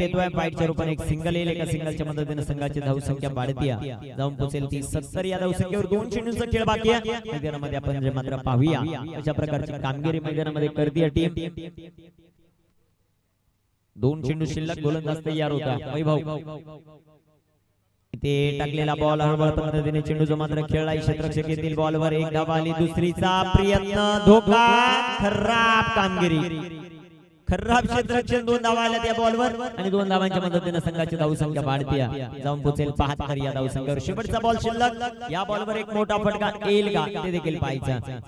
येतोय. वाईटच्या रूपाने एक सिंगल येईल. एका सिंगलच्या मदतीने संघाची धावसंख्या वाढते. जाऊन पोहोचेल ती 70 या धावसंख्येवर. 2 चेंडूंचा खेळ बाकी आहे मैदानामध्ये. आपण जे मात्र पाहूया अशा प्रकारची कामगिरी मैदानामध्ये करते टीम. 2 चेंडू शिल्लक. गोलंदाज तयार होता वैभव. इथे टाकलेला बॉल हळूहळू पद्धतीने चेंडू जो मात्र खेळला. क्षेत्ररक्षक येथील बॉलवर एक धावा आली. दुसरीचा प्रयत्न धोका. खराब कामगिरी. खराब क्षेत्ररक्षण. 2 धावा आल्या त्या बॉलवर आणि 2 धावांच्या मदतीने संघाची धावसंख्या वाढते. जाऊन पोहोचेल 75 या धावसंख्येवर. शेवटचा बॉल शिल्लक. या बॉलवर एक मोठा फटका येईल का ते देखील पाहायचं.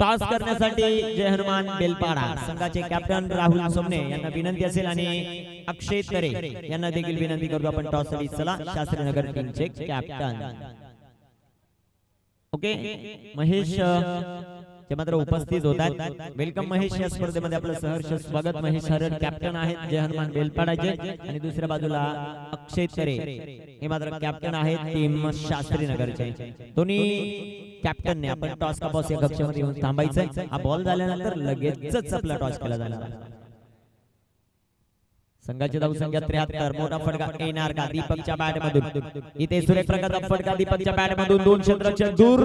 टॉस करण्यासाठी जय हनुमान बेलपाडा संघाचे कॅप्टन राहुल सोमने यांना विनंती असेल आणि अक्षय तरे यांना देखील विनंती करतो आपण टॉस साठी. चला शास्त्रीनगर टीमचे कॅप्टन. ओके महेश जे मात्र उपस्थित होतात. वेलकम महेश. या स्पर्धेमध्ये आपलं सहर्ष स्वागत. महेश हरड कॅप्टन आहेत जय हनुमान बेलपाडाचे आणि दुसऱ्या बाजूला अक्षय तरे हे मात्र कॅप्टन आहेत टीम शास्त्रीनगरचे. दोन्ही कॅप्टनने आपण टॉस का बॉस या कक्षामध्ये येऊन थांबायचं. हा बॉल झाल्यानंतर लगेचच आपला टॉस केला जाणार. संघाची धावसंख्या 73. मोठा फटका येणार का दीपकच्या बॅट मधून? इथे सुरेख प्रकारचा फटका दीपकच्या बॅट मधून. 2 क्षेत्ररक्षण दूर,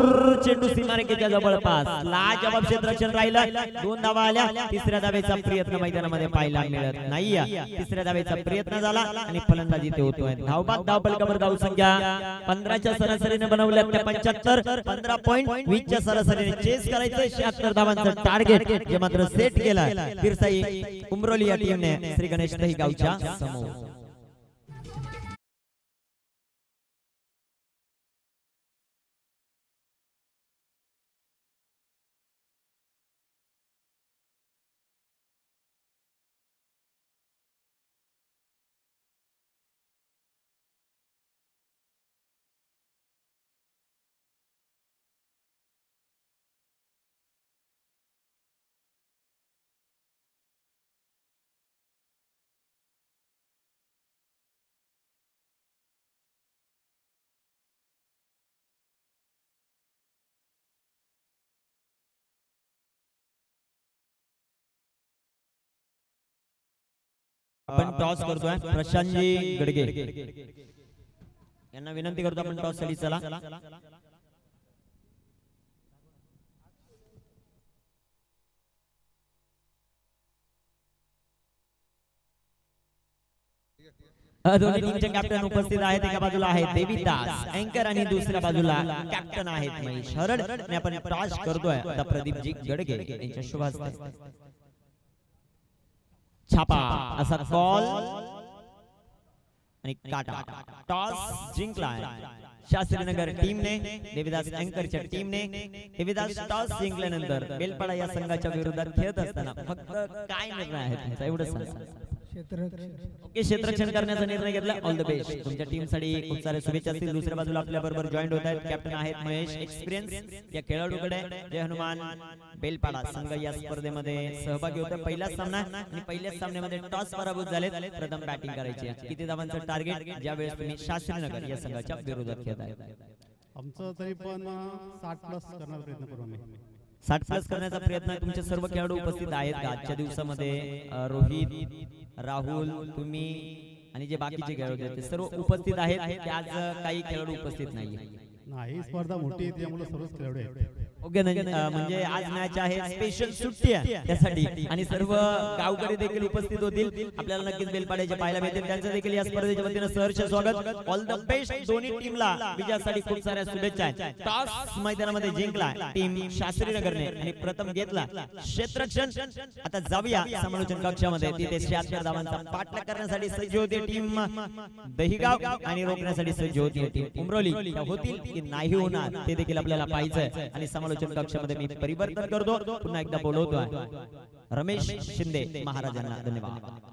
चेंडू सीमारेषेच्या जवळपास. लाजवाब क्षेत्ररक्षण राहिलं. 2 धावा आल्या. तिसऱ्या धावेचा प्रयत्न मैदानामध्ये पाहायला मिळत नाही. तिसऱ्या धावेचा प्रयत्न झाला आणि फलंदाजी ते होतोय. धावबाद धावफलकावर धावसंख्या 15च्या सरासरीने बनवल्या त्या 75. 15 पॉइंट 20 च्या सरासरीने चेस करायचं. 76 धावांचं टार्गेट जे मात्र सेट केलं पिरसाई उमरोली या टीमने श्री गणेश दहीगावच्या समोर. आपण टॉस करतोय. प्रशांतजी गडगे यांना विनंती करतो आपण टॉस साठी चला. दोन्ही टीमचे कॅप्टन उपस्थित आहेत. एका बाजूला आहेत देवीदास अँकर आणि दुसऱ्या बाजूला कॅप्टन आहेत महेश हरड. आणि आपण टॉस करतोय आता प्रदीपजी गडगे यांच्या शुभ हस्ते. छापा असा कॉल आणि काटा. टॉस जिंकलाय शास्त्रीनगर टीमने. देवीदास अँकरच्या टीमने. देवीदास टॉस जिंकल्यानंतर बेलपाडा या संघाच्या विरोधात खेळत असताना फक्त काय निर्णय आहे तुमचा एवढं सांगा. ओके, क्षेत्ररक्षण करण्याचा निर्णय घेतला. All the best. तुमच्या टीम साठी खूप सारे शुभेच्छा असतील. दुसऱ्या बाजूला आपल्या बरोबर जॉईंट होत आहेत कॅप्टन आहेत महेश एक्सपिरियन्स या खेळाडूकडे. जय हनुमान बेलपाडा संघ या स्पर्धेमध्ये सहभागी होते. पहिलाच सामना आणि पहिल्याच सामन्यामध्ये टॉस पराभूत झाले. प्रथम बॅटिंग करायची. किती धावांचं टार्गेट ज्यावेळेस तुम्ही शास्त्रीनगर या संघाच्या विरोधात खेळत आहे?
आमचं तरी पण 60 प्लस करण्याचा प्रयत्न करू आम्ही.
60 प्लस करण्याचा प्रयत्न. तुमचे सर्व खेळाडू उपस्थित आहेत का आजच्या दिवसामध्ये? रोहित, राहुल, तुम्ही आणि जे बाकीचे खेळाडू आहेत ते सर्व उपस्थित आहेत. आज काही खेळाडू उपस्थित
नाही. स्पर्धा मोठी आहे त्यामुळे सर्वच खेळाडू आहेत.
ओके, म्हणजे आज मॅच आहे, स्पेशल सुट्टी आहे त्यासाठी आणि सर्व गावकरी देखील उपस्थित होतील. आपल्याला नक्कीच बेलपाड्याचे पाहायला मिळतील. त्यांचं देखील या स्पर्धेच्या वतीने सहर्ष स्वागत. All the best. दोन्ही टीमला विजयासाठी खूप साऱ्या शुभेच्छा आहेत. टॉस मैदानामध्ये जिंकला टीम शास्त्रीनगरने आणि प्रथम घेतला क्षेत्ररक्षण. आता जाऊया समालोचन कक्षामध्ये. तिथे 76 धावांचा पाठलाग करण्यासाठी सज्ज होती टीम दहीगाव आणि रोखण्यासाठी सज्ज होती टीम उमरोली. होतील की नाही होणार ते देखील आपल्याला पाहायचंय. आणि समालोचन कक्षामध्ये मी परिवर्तन करतो. पुन्हा एकदा बोलवतोय रमेश शिंदे महाराजांना. धन्यवाद.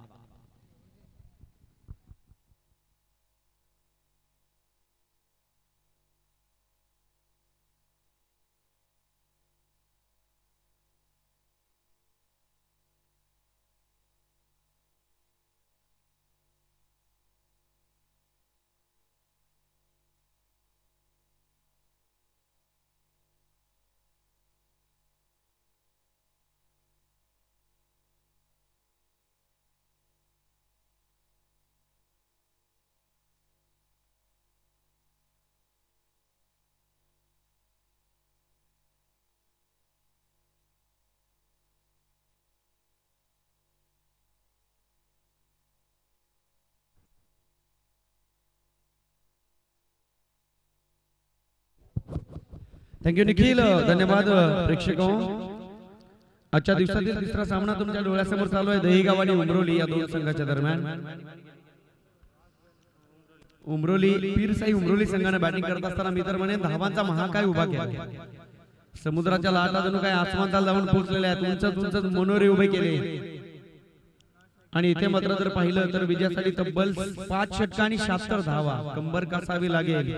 थँक्यू निखिल. धन्यवाद प्रेक्षको. आजच्या दिवसातील तिसरा सामना तुमच्या डोळ्यासमोर चालू आहे. दहीगाव आणि उमरोली या दोन संघाच्या दरम्यान. उमरोली पीरसाई उमरोली संघाने बॅटिंग करत असताना मी तर म्हणेन धावांचा महाकाय उभा केला. समुद्राच्या लाटा जणू काय आसमानाला जाऊन पोहोचलेले आहेत. उंच मनोरे उभे केले आणि इथे मात्र जर पाहिलं तर विजयासाठी तब्बल 5 षटका आणि 76 धावा कंबर कसावी लागेल.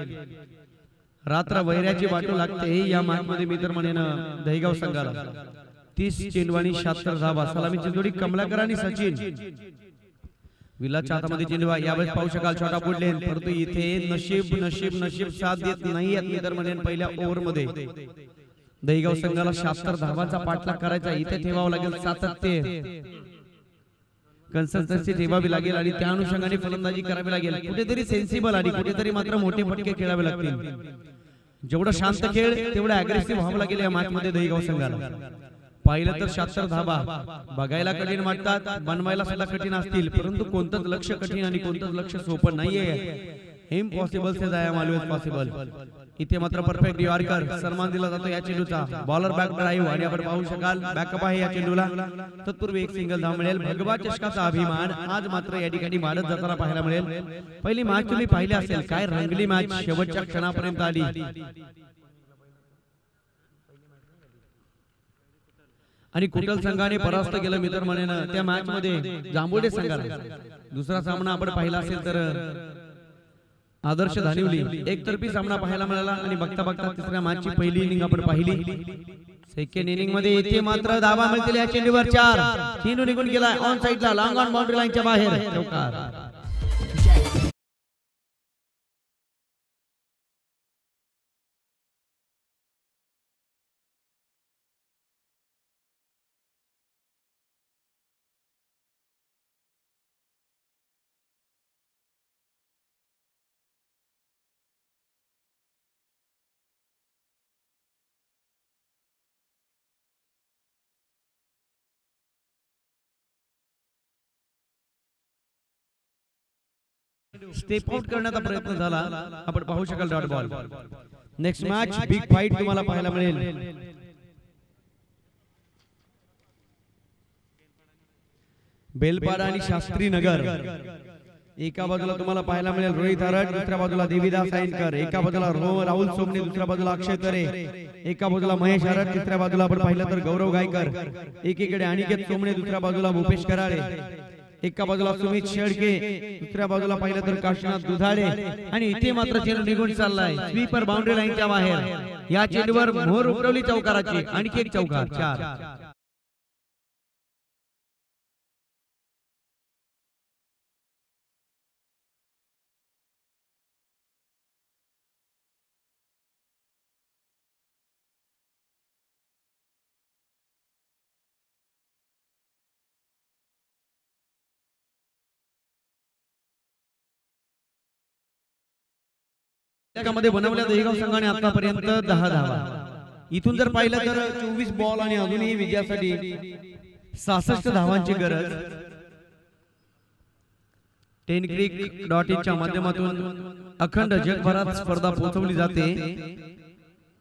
रात्र वैऱ्याची वाटू लागते या मॅच मध्ये मी तर म्हणेन दहीगाव संघाला. 30 चेंडू आणि 76 धावा. सलामीची जोडी कमलाकर आणि सचिन. विलाच्या हातामध्ये चेंडू यावेळेस पाहू शकाल छोटा पुढले. परंतु इथे नशीब नशीब नशीब साथ देत नाही आहेत मी तर म्हणेन. पहिल्या ओव्हर मध्ये दहीगाव संघाला 76 धावांचा पाठलाग करायचा. इथे ठेवावं लागेल सातत्य. कन्सिस्टन्सी ठेवावी लागेल आणि त्या अनुषंगाने फलंदाजी करावी लागेल. कुठेतरी सेन्सिबल आणि कुठेतरी मात्र मोठे फटके खेळावे लागतील. जेवढा शांत खेळ तेवढा अग्रेसिव्ह व्हावं लागेल या मॅच मध्ये दहीगाव संघाला. पाहिलं तर 76 धाबा बघायला कठीण वाटतात, बनवायला सुद्धा कठीण असतील, परंतु कोणतंच लक्ष कठीण आणि कोणतंच लक्ष सोपं नाहीये. इम्पॉसिबल से जाय ऑलवेज पॉसिबल. इथे मात्र परफेक्ट यॉर्कर सन्मान दिला जातो या चेंडूचा. बॉलर बॅक ड्राईव्ह आणि आपण पाहू शकाल बॅकअप आहे या चेंडूला. तत्पूर्वी एक सिंगल धाव मिळेल. भगवा चषकाचा अभिमान आज मात्र या ठिकाणी वाढत जाताना पाहायला मिळेल. पहिली मॅच तुम्ही पाहिली असेल, काय रंगली मॅच शेवटच्या क्षणापर्यंत आली. आणि कुटल संघाने परास्त केलं मित्र म्हणेन त्या मॅच मध्ये जांभुडे संघाला. दुसरा सामना आपण पाहिला असेल तर आदर्श धानिवली एकतर्फी सामना पाहायला मिळाला. आणि बघता बघता तिसऱ्या मॅचची पहिली इनिंग आपण पाहिली. सेकंड इनिंग मध्ये इथे मात्र धावा मिळतील या चेंडूवर 4. चेंडू निघून गेला ऑन साइडला, लॉंग ऑन बाउंड्री लाईनच्या बाहेर. चौकार. स्टेप आउट करण्याचा प्रयत्न झाला, आपण पाहू शकाल dot ball. Next match big fight तुम्हाला पाहायला मिळेल. बेलपाडा आणि शास्त्री नगर. एका बाजूला तुम्हाला पाहायला मिळेल रोहित हरट, दुसऱ्या बाजूला देवीदास साईनकर, एका बाजूला राहुल सोमने, दुसऱ्या बाजूला अक्षय तरे, एका बाजूला महेश हरट, तिसऱ्या बाजूला आपण पाहिलं तर गौरव गायकर, एकीकडे अनिकेत सोमने, दुसऱ्या बाजूला भूपेश कराळे, एका बाजूला सुमित शेळके, दुसऱ्या बाजूला पाहिलं तर काशीनाथ दुधाळे. आणि इथे मात्र चेंडू निघून चाललाय स्वीपर बाउंड्री लाईनच्या बाहेर. या चेंडूवर मोहर उठवली चौकाराची. आणखी एक चौकार. 4. मध्ये बनवल्या दहीगाव संघाने आतापर्यंत 10 धावा. इथून जर पाहिलं तर 24 बॉल आणि अजूनही विजयासाठी 66 धावांची गरज. TenCric.in माध्यमातून अखंड जगभरात स्पर्धा पोहोचवली जाते.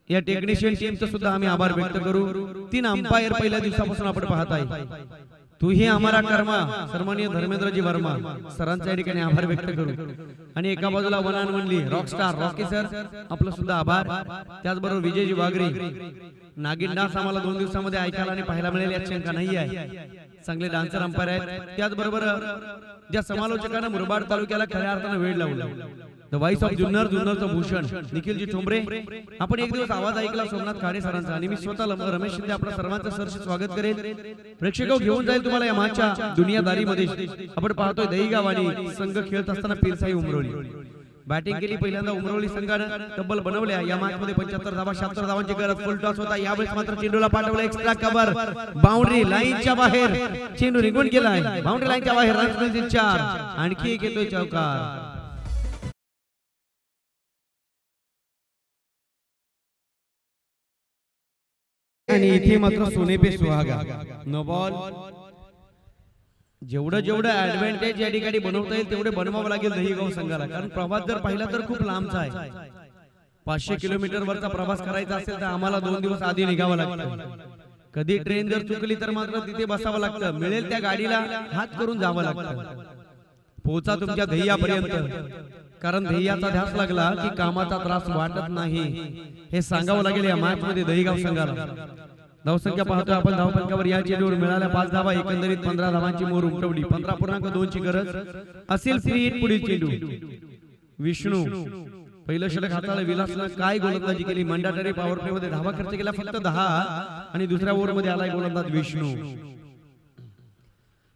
या टेक्निशियन टीमचा सुद्धा आम्ही आभार व्यक्त करू. 3 अंपायर पहिल्या दिवसापासून आपण पाहत आहे. तू ही आम्हाला कर्मा सन्माननीय धर्मेंद्रजी वर्मा सरांच्या ठिकाणी आभार व्यक्त करू. आणि एका बाजूला one on only Rockstar Rocky sir आपलं सुद्धा आभार. त्याचबरोबर विजयजी वागरे नागिन डान्स आम्हाला 2 दिवसामध्ये ऐकायला आणि पाहायला मिळेल याची शंका नाही आहे. चांगले डान्सर अंपायर आहेत. त्याचबरोबर ज्या समालोचकांना मुरबाड तालुक्याला खऱ्या अर्थाने वेळ लावला, the vice of जुन्नरचं Bhushan निखिलजी Thombare. आपण एक दिवस आवाज ऐकला सोमनाथ खाडे सरांचा आणि मी स्वतः रमेश शिंदे आपल्या सर्वांचं सरशी स्वागत करेल. प्रेक्षक घेऊन जाईल तुम्हाला या मॅचच्या दुनियादारीमध्ये. आपण पाहतोय दहीगाव आणि संघ खेळत असताना पीरसाई उमरोली बॅटिंग केली. पहिल्यांदा उमरोली संघानं तब्बल बनवल्या या मॅच मध्ये 75 धावा 76 धावांची गरज. फुल टॉस होता. यावेळेस मात्र चेंडूला पाठवलं एक्स्ट्रा कव्हर बाउंड्री लाईनच्या बाहेर. चेंडू निघून गेलाय बाउंड्री लाईनच्या बाहेर. रन्स 4. आणखी एक येतोय चौकार. आणि इथे मात्र सोने पे सुहागा. No ball. जेवढं ऍडव्हान्टेज या ठिकाणी बनवता येईल तेवढे बनवावं लागेल दहीगाव संघाला. कारण प्रवास जर पाहिला तर खूप लांबचा आहे. 500 किलोमीटर वरचा प्रवास करायचा असेल तर आम्हाला 2 दिवस आधी निघावं लागतं. कधी ट्रेन जर चुकली तर मात्र तिथे बसावं लागतं. मिळेल त्या गाडीला हात करून जावं लागतं. पोहोचा तुमच्या ध्येयापर्यंत. कारण ध्येयाचा ध्यास लागला की कामाचा त्रास वाटत नाही हे सांगावं लागेल या मॅच मध्ये दहीगाव संघाला. धावसंख्या पाहतोय आपण धावपंकावर. या चेंडूवर मिळाल्या 5 धावा. एकंदरीत 15 धावांची मोर उमटवली. 15.2 ची गरज असेल. Free hit. पुढील चेंडू विष्णू. पहिलं षटक हाताला विलासनं काय गोलंदाजी केली. मंडाटरी पॉवर प्ले मध्ये धावा खर्च केला फक्त 10. आणि दुसऱ्या ओव्हर मध्ये आलाय गोलंदाज विष्णू.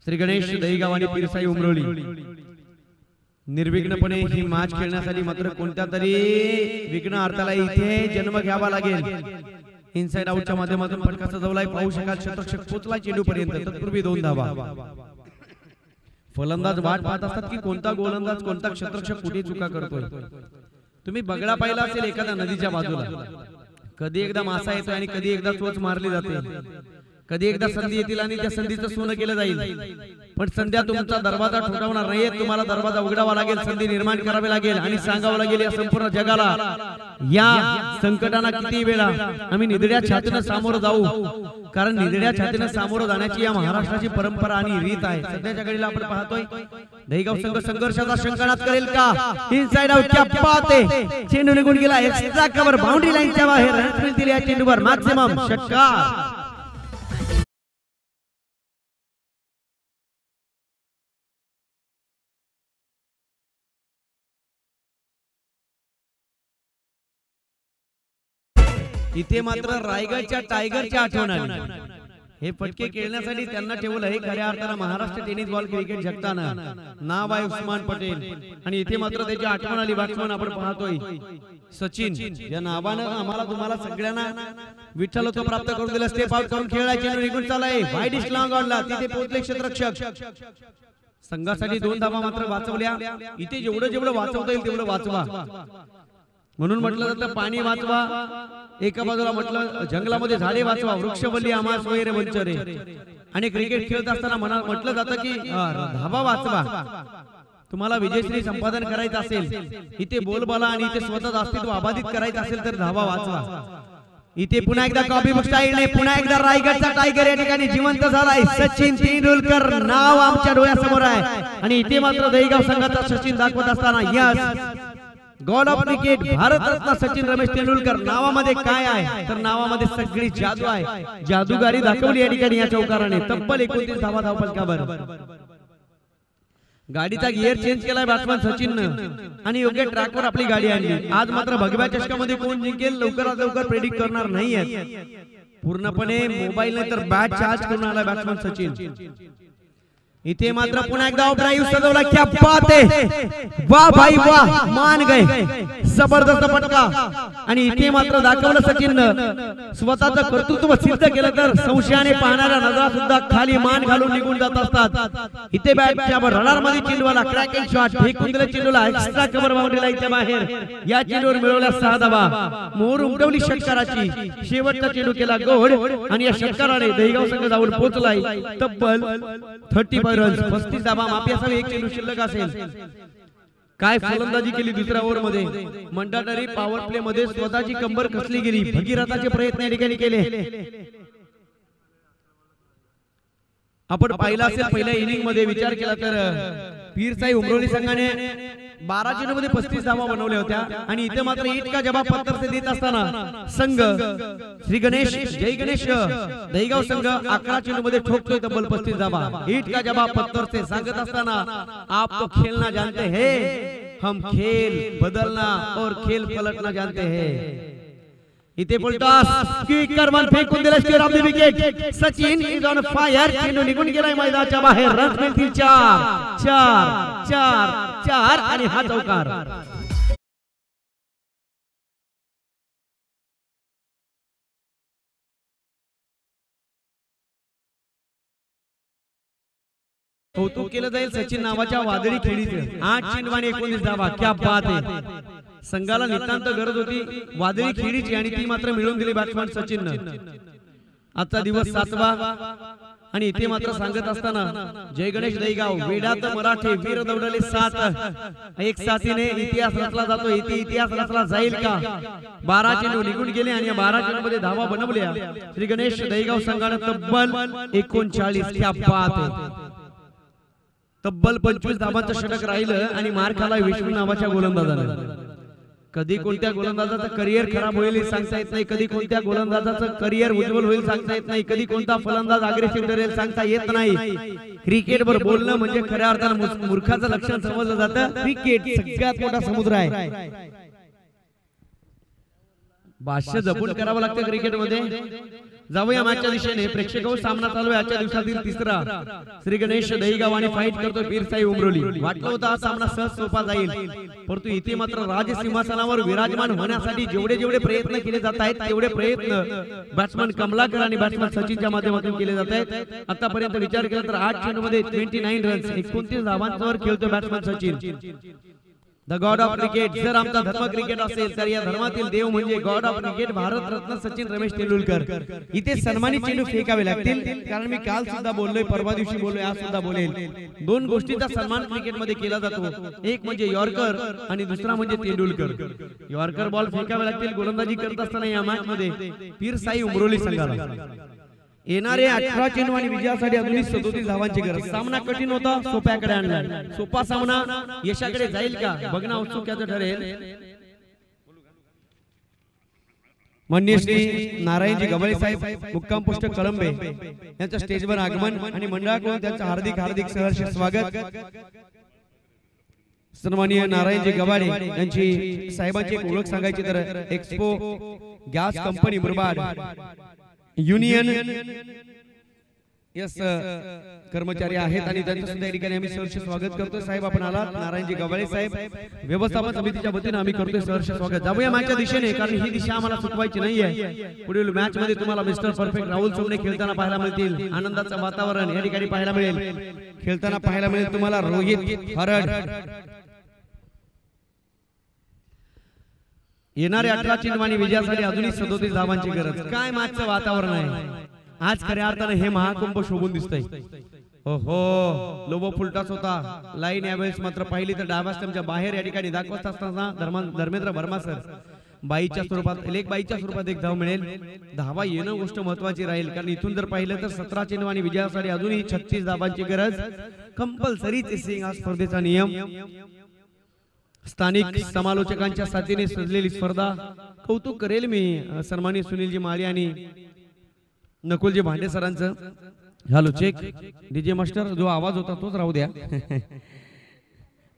श्री गणेश दहीगाव आणि पीरसाई उमरोली निर्विघ्नपणे ही मॅच खेळण्यासाठी मात्र कोणत्या तरी विघ्न अर्थाला इथे जन्म घ्यावा लागेल. इनसाइड आउटच्या माध्यमातून फटका सजवलाय. पाहू शकाल शतक पोचला चेंडू पर्यंत. तत्पूर्वी 2 धावा. फलंदाज वाट पाहत असतात की कोणता गोलंदाज कोणता क्षेत्ररक्षक कुठे चुका करतोय. तुम्ही बगळा पाहिला असेल एखाद्या नदीच्या बाजूला, कधी एकदा मासा येतोय आणि कधी एकदा चोच मारली जाते, कधी एकदा संधी येतील आणि त्या संधीचं सोनं केलं जाईल. पण संध्या तुमचा दरवाजा ठोठावणार नाहीये, तुम्हाला दरवाजा उघडावा लागेल, संधी निर्माण करावी लागेल आणि सांगावं लागेल या संपूर्ण जगाला या संकटांना किती वेळा आम्ही निधड्या छातीनं सामोरं जाऊ. कारण निधड्या छातीनं सामोरं जाण्याची या महाराष्ट्राची परंपरा आणि रीत आहे. सध्याच्या घडीला आपण पाहतोय दहीगाव संघ संघर्षाचा शंकानात करेल का? इनसाइड आउट क्या बात आहे. चेंडू निघून गेला, एक्स्ट्रा कव्हर बाउंड्री लाईनच्या बाहेर, रन्स मिळतील या चेंडूवर, मॅक्सिमम षटकार. इथे मात्र रायगडच्या टायगरच्या आठवण आली. हे फटके खेळण्यासाठी त्यांना ठेवलं हे खऱ्या अर्थानं महाराष्ट्र टेनिस बॉल क्रिकेट जगताना नाव आहे उस्मान पटेल. आणि इथे मात्र त्याची आठवण आली. बॅट्समन आपण पाहतोय सचिन, या नावानं आम्हाला तुम्हाला सगळ्यांना विठ्ठलत्व प्राप्त करून दिलं. स्टेप आउट करून खेळायचे निघून चालाय, वाईड डिश लॉंग ऑनला, तिथे पोहोचले क्षेत्ररक्षक. संघासाठी 2 धावा मात्र वाचवल्या. इथे जेवढं वाचवता येईल तेवढं वाचवा म्हणून म्हटलं जातं. पाणी वाचवा, एका बाजूला म्हटलं जंगलामध्ये झाडे वाचवा, वृक्षवल्ली आम्हा सोयरे वंचरे. आणि क्रिकेट खेळत असताना म्हटलं जातं की धावा वाचवा. तुम्हाला विजयश्री संपादन करायचं असेल, इथे बोलबाला आणि इथे स्वतःच अस्तित्व अबाधित करायचं असेल तर धावा वाचवा. इथे पुन्हा एकदा कॉपी बुक स्टाईलने पुन्हा एकदा रायगडचा टायगर या ठिकाणी जिवंत झालाय. सचिन तेंडुलकर नाव आमच्या डोळ्यासमोर आहे. आणि इथे मात्र दहीगाव संघाचा सचिन दाखवत असताना yes God of cricket Bharat Ratna Sachin Ramesh Tendulkar. नावामध्ये काय आहे तर नावामध्ये सगळी जादू आहे, जादूगारी दाखवली या ठिकाणी या चौकाराने. तब्बल 29 धावा धावफलकावर. गाडीचा गिअर चेंज केलाय बॅट्समन सचिननं आणि योग्य ट्रॅकवर आपली गाडी आणली. आज मात्र भगव्या चषकामध्ये कोण जिंकेल लवकरात लवकर प्रेडिक्ट करणार नाहीये. पूर्णपणे मोबाईल नाही तर बॅट चार्ज करून आला बॅट्समन सचिन. इथे मात्र पुन्हा एकदा ड्राइव्ह सजवला, क्या बात आहे, वाह भाई वाह, मान गए, जबरदस्त फटका. आणि इथे मात्र दाखवलं सचिननं स्वतःचं कर्तृत्व सिद्ध केलं तर संशयाने पाहणाऱ्या नजरा सुद्धा खाली मान घालून निघून जात असतात. इथे बॅटच्या रडार मध्ये चेंडूला क्रॅकिंग शॉट फेकून दिला, चेंडूला एक्स्ट्रा कव्हर बाउंड्री लाईनच्या बाहेर. या चेंडूवर मिळवल्या 6 धावा. मोहर उमटवली षटकाराची, शेवटचा चेंडू केला गोड आणि या षटकाराने दहीगाव संघ जाऊन पोहोचलाय तब्बल 35 रन्स. 35 धावा माफी असावी, एक चेंडू शिल्लक असेल. काय फलंदाजी केली दुसऱ्या ओव्हर मध्ये. मंडाटरी पॉवर प्ले मध्ये स्वतःची कंबर कसली गेली, भगीरथाचे प्रयत्न या ठिकाणी केले. आपण पाहिलं असेल पहिल्या इनिंग मध्ये विचार केला तर पीरसाई उमरोली संघाने 12 चेंडू मध्ये 35 धावा बनवल्या होत्या. आणि इथे मात्र ईट का जवाब पत्थर से देत असताना संघ श्री गणेश जय गणेश दहीगाव संघ 11 चेंडू मध्ये ठोकतोय तब्बल 35 धावा. ईट का जवाब पत्थर से सांगत असताना आप तो खेलना जानते हैं, हम खेल बदलना और खेल पलटना जानते हैं. इथे बोलतास क्विकर वन फेकून दिला, stair of the wicket. Sachin is on fire. चेंडू निघून गेलाय मैदानाच्या बाहेर. रन्स मिळतील 4 आणि हा चौकार. कौतुक केलं जाईल सचिन नावाच्या वादळी खेळीचं. 8 चेंडू आणि 19 धावा, क्या बात आहे. संघाला नितांत गरज होती वादळी खेळीची आणि ती मात्र मिळवून दिली बॅट्समन सचिननं. आजचा दिवस 7वा आणि इथे मात्र सांगत असताना जय गणेश दहीगाव वेडात मराठे वीर दौडले 7. एक साथीने इतिहास रचला जातो, इथे इतिहास रचला जाईल का. 12 चेंडू निघून गेले आणि या 12 चेंडू मध्ये धावा बनवल्या श्री गणेश दहीगाव संघानं तब्बल 39. क्या बात आहे. तब्बल 25 धावांचं षटक राहिलं आणि मार खाला विष्णू नावाच्या गोलंदाजानं. कधी कोणत्या गोलंदाजाचं करिअर खराब होईल हे सांगता येत नाही, कधी कोणत्या गोलंदाजाचं करिअर उज्ज्वल होईल सांगता येत नाही, कधी कोणता फलंदाज अग्रेसिव्ह ठरेल सांगता येत नाही. क्रिकेटवर बोलणं म्हणजे खऱ्या अर्थानं मूर्खाचं लक्षण समजलं जातं. क्रिकेट सगळ्यात मोठा समुद्र आहे. भाष्य जपून करावं लागतं क्रिकेटमध्ये. जाऊया मॅचच्या दिशेने. प्रेक्षक हो, सामना चालू आहे आजच्या दिवसातील तिसरा. श्री गणेश दहीगाव आणि फाईट करतो पीरसाई उमरोली. वाटलं होतं हा सामना सहज सोपा जाईल, परंतु इथे मात्र राजसिंहासनावर विराजमान होण्यासाठी जेवढे जेवढे प्रयत्न केले जात आहेत तेवढे प्रयत्न बॅट्समन कमलाकर आणि बॅट्समन सचिनच्या माध्यमातून केले जात आहेत. आतापर्यंत विचार केला तर 8 चेंडूमध्ये 29 रन्स, 29 धावांवर खेळतो batsman Sachin. The God of cricket. जर आमचा धर्म क्रिकेट असेल तर या धर्मातील देव म्हणजे God of cricket Bharat Ratna Sachin Ramesh Tendulkar. इथे सन्मानित चेंडू फेकावे लागतील, कारण मी काल सुद्धा बोललोय, परवा दिवशी बोललोय, आज सुद्धा बोलेल. दोन गोष्टींचा सन्मान क्रिकेटमध्ये केला जातो, एक म्हणजे यॉर्कर आणि दुसरा म्हणजे तेंडुलकर. यॉर्कर बॉल फेकावे लागतील गोलंदाजी करत असताना या मॅच मध्ये पीरसाई उमरोली संघाला. येणारे 18 चेंडू आणि विजयासाठी अजूनही 37 धावांची गरज. सामना कठीण होता, सोप्याकडे आणला. सोपा सामना यशाकडे जाईल का बघणं औत्सुक्याचं ठरेल. माननीय श्री नारायणजी गवळे साहेब मुक्काम पोस्ट कळंबे यांचं स्टेजवर आगमन आणि मंडळाकडून त्यांचं हार्दिक हार्दिक सहर्ष स्वागत. सन्माननीय नारायणजी गवाडे यांची साहेबांची एक ओळख सांगायची तर expo gas company Murbad union yes कर्मचारी आहेत आणि त्यांच्या सुद्धा या ठिकाणी आम्ही सहर्ष स्वागत करतोय. साहेब आपण आलात. नारायणजी गवाळे साहेब व्यवस्थापन समितीच्या वतीने आम्ही करतोय सहर्ष स्वागत. जाऊया मॅचच्या दिशेने, कारण ही दिशा आम्हाला चुकवायची नाहीये. पुढील मॅच मध्ये तुम्हाला मिस्टर परफेक्ट राहुल सोमने खेळताना पाहायला मिळतील. आनंदाचं वातावरण या ठिकाणी पाहायला मिळेल. खेळताना पाहायला मिळेल तुम्हाला रोहित हरड. येणाऱ्या 18 चेंडू आणि विजयासाठी अजूनही 37 धावांची गरज. काय मॅचचं वातावरण आहे आज. खऱ्या अर्थाने हे महाकुंभ शोभून दिसतंय. ओहो, लोबो फुलटाच होता. लाईन यावेळेस मात्र पाहिली तर डाव्या स्टंपच्या बाहेर या ठिकाणी दाखवत असताना धर्मेंद्र वर्मा सर बाईच्या स्वरूपात एक बाईच्या स्वरूपात एक धाव मिळेल. धावा येणं गोष्ट महत्वाची राहील, कारण इथून जर पाहिलं तर 17 चेंडू आणि विजयासाठी अजूनही 36 धावांची गरज. कंपल्सरी चेसिंग हा स्पर्धेचा नियम. स्थानिक समालोचकांच्या साथीने सजलेली स्पर्धा. कौतुक करेल मी सन्माननीय सुनीलजी माळी आणि नकुलजी भांडे सरांचं. Hello check. डीजे मास्टर जो आवाज होता तोच राहू द्या.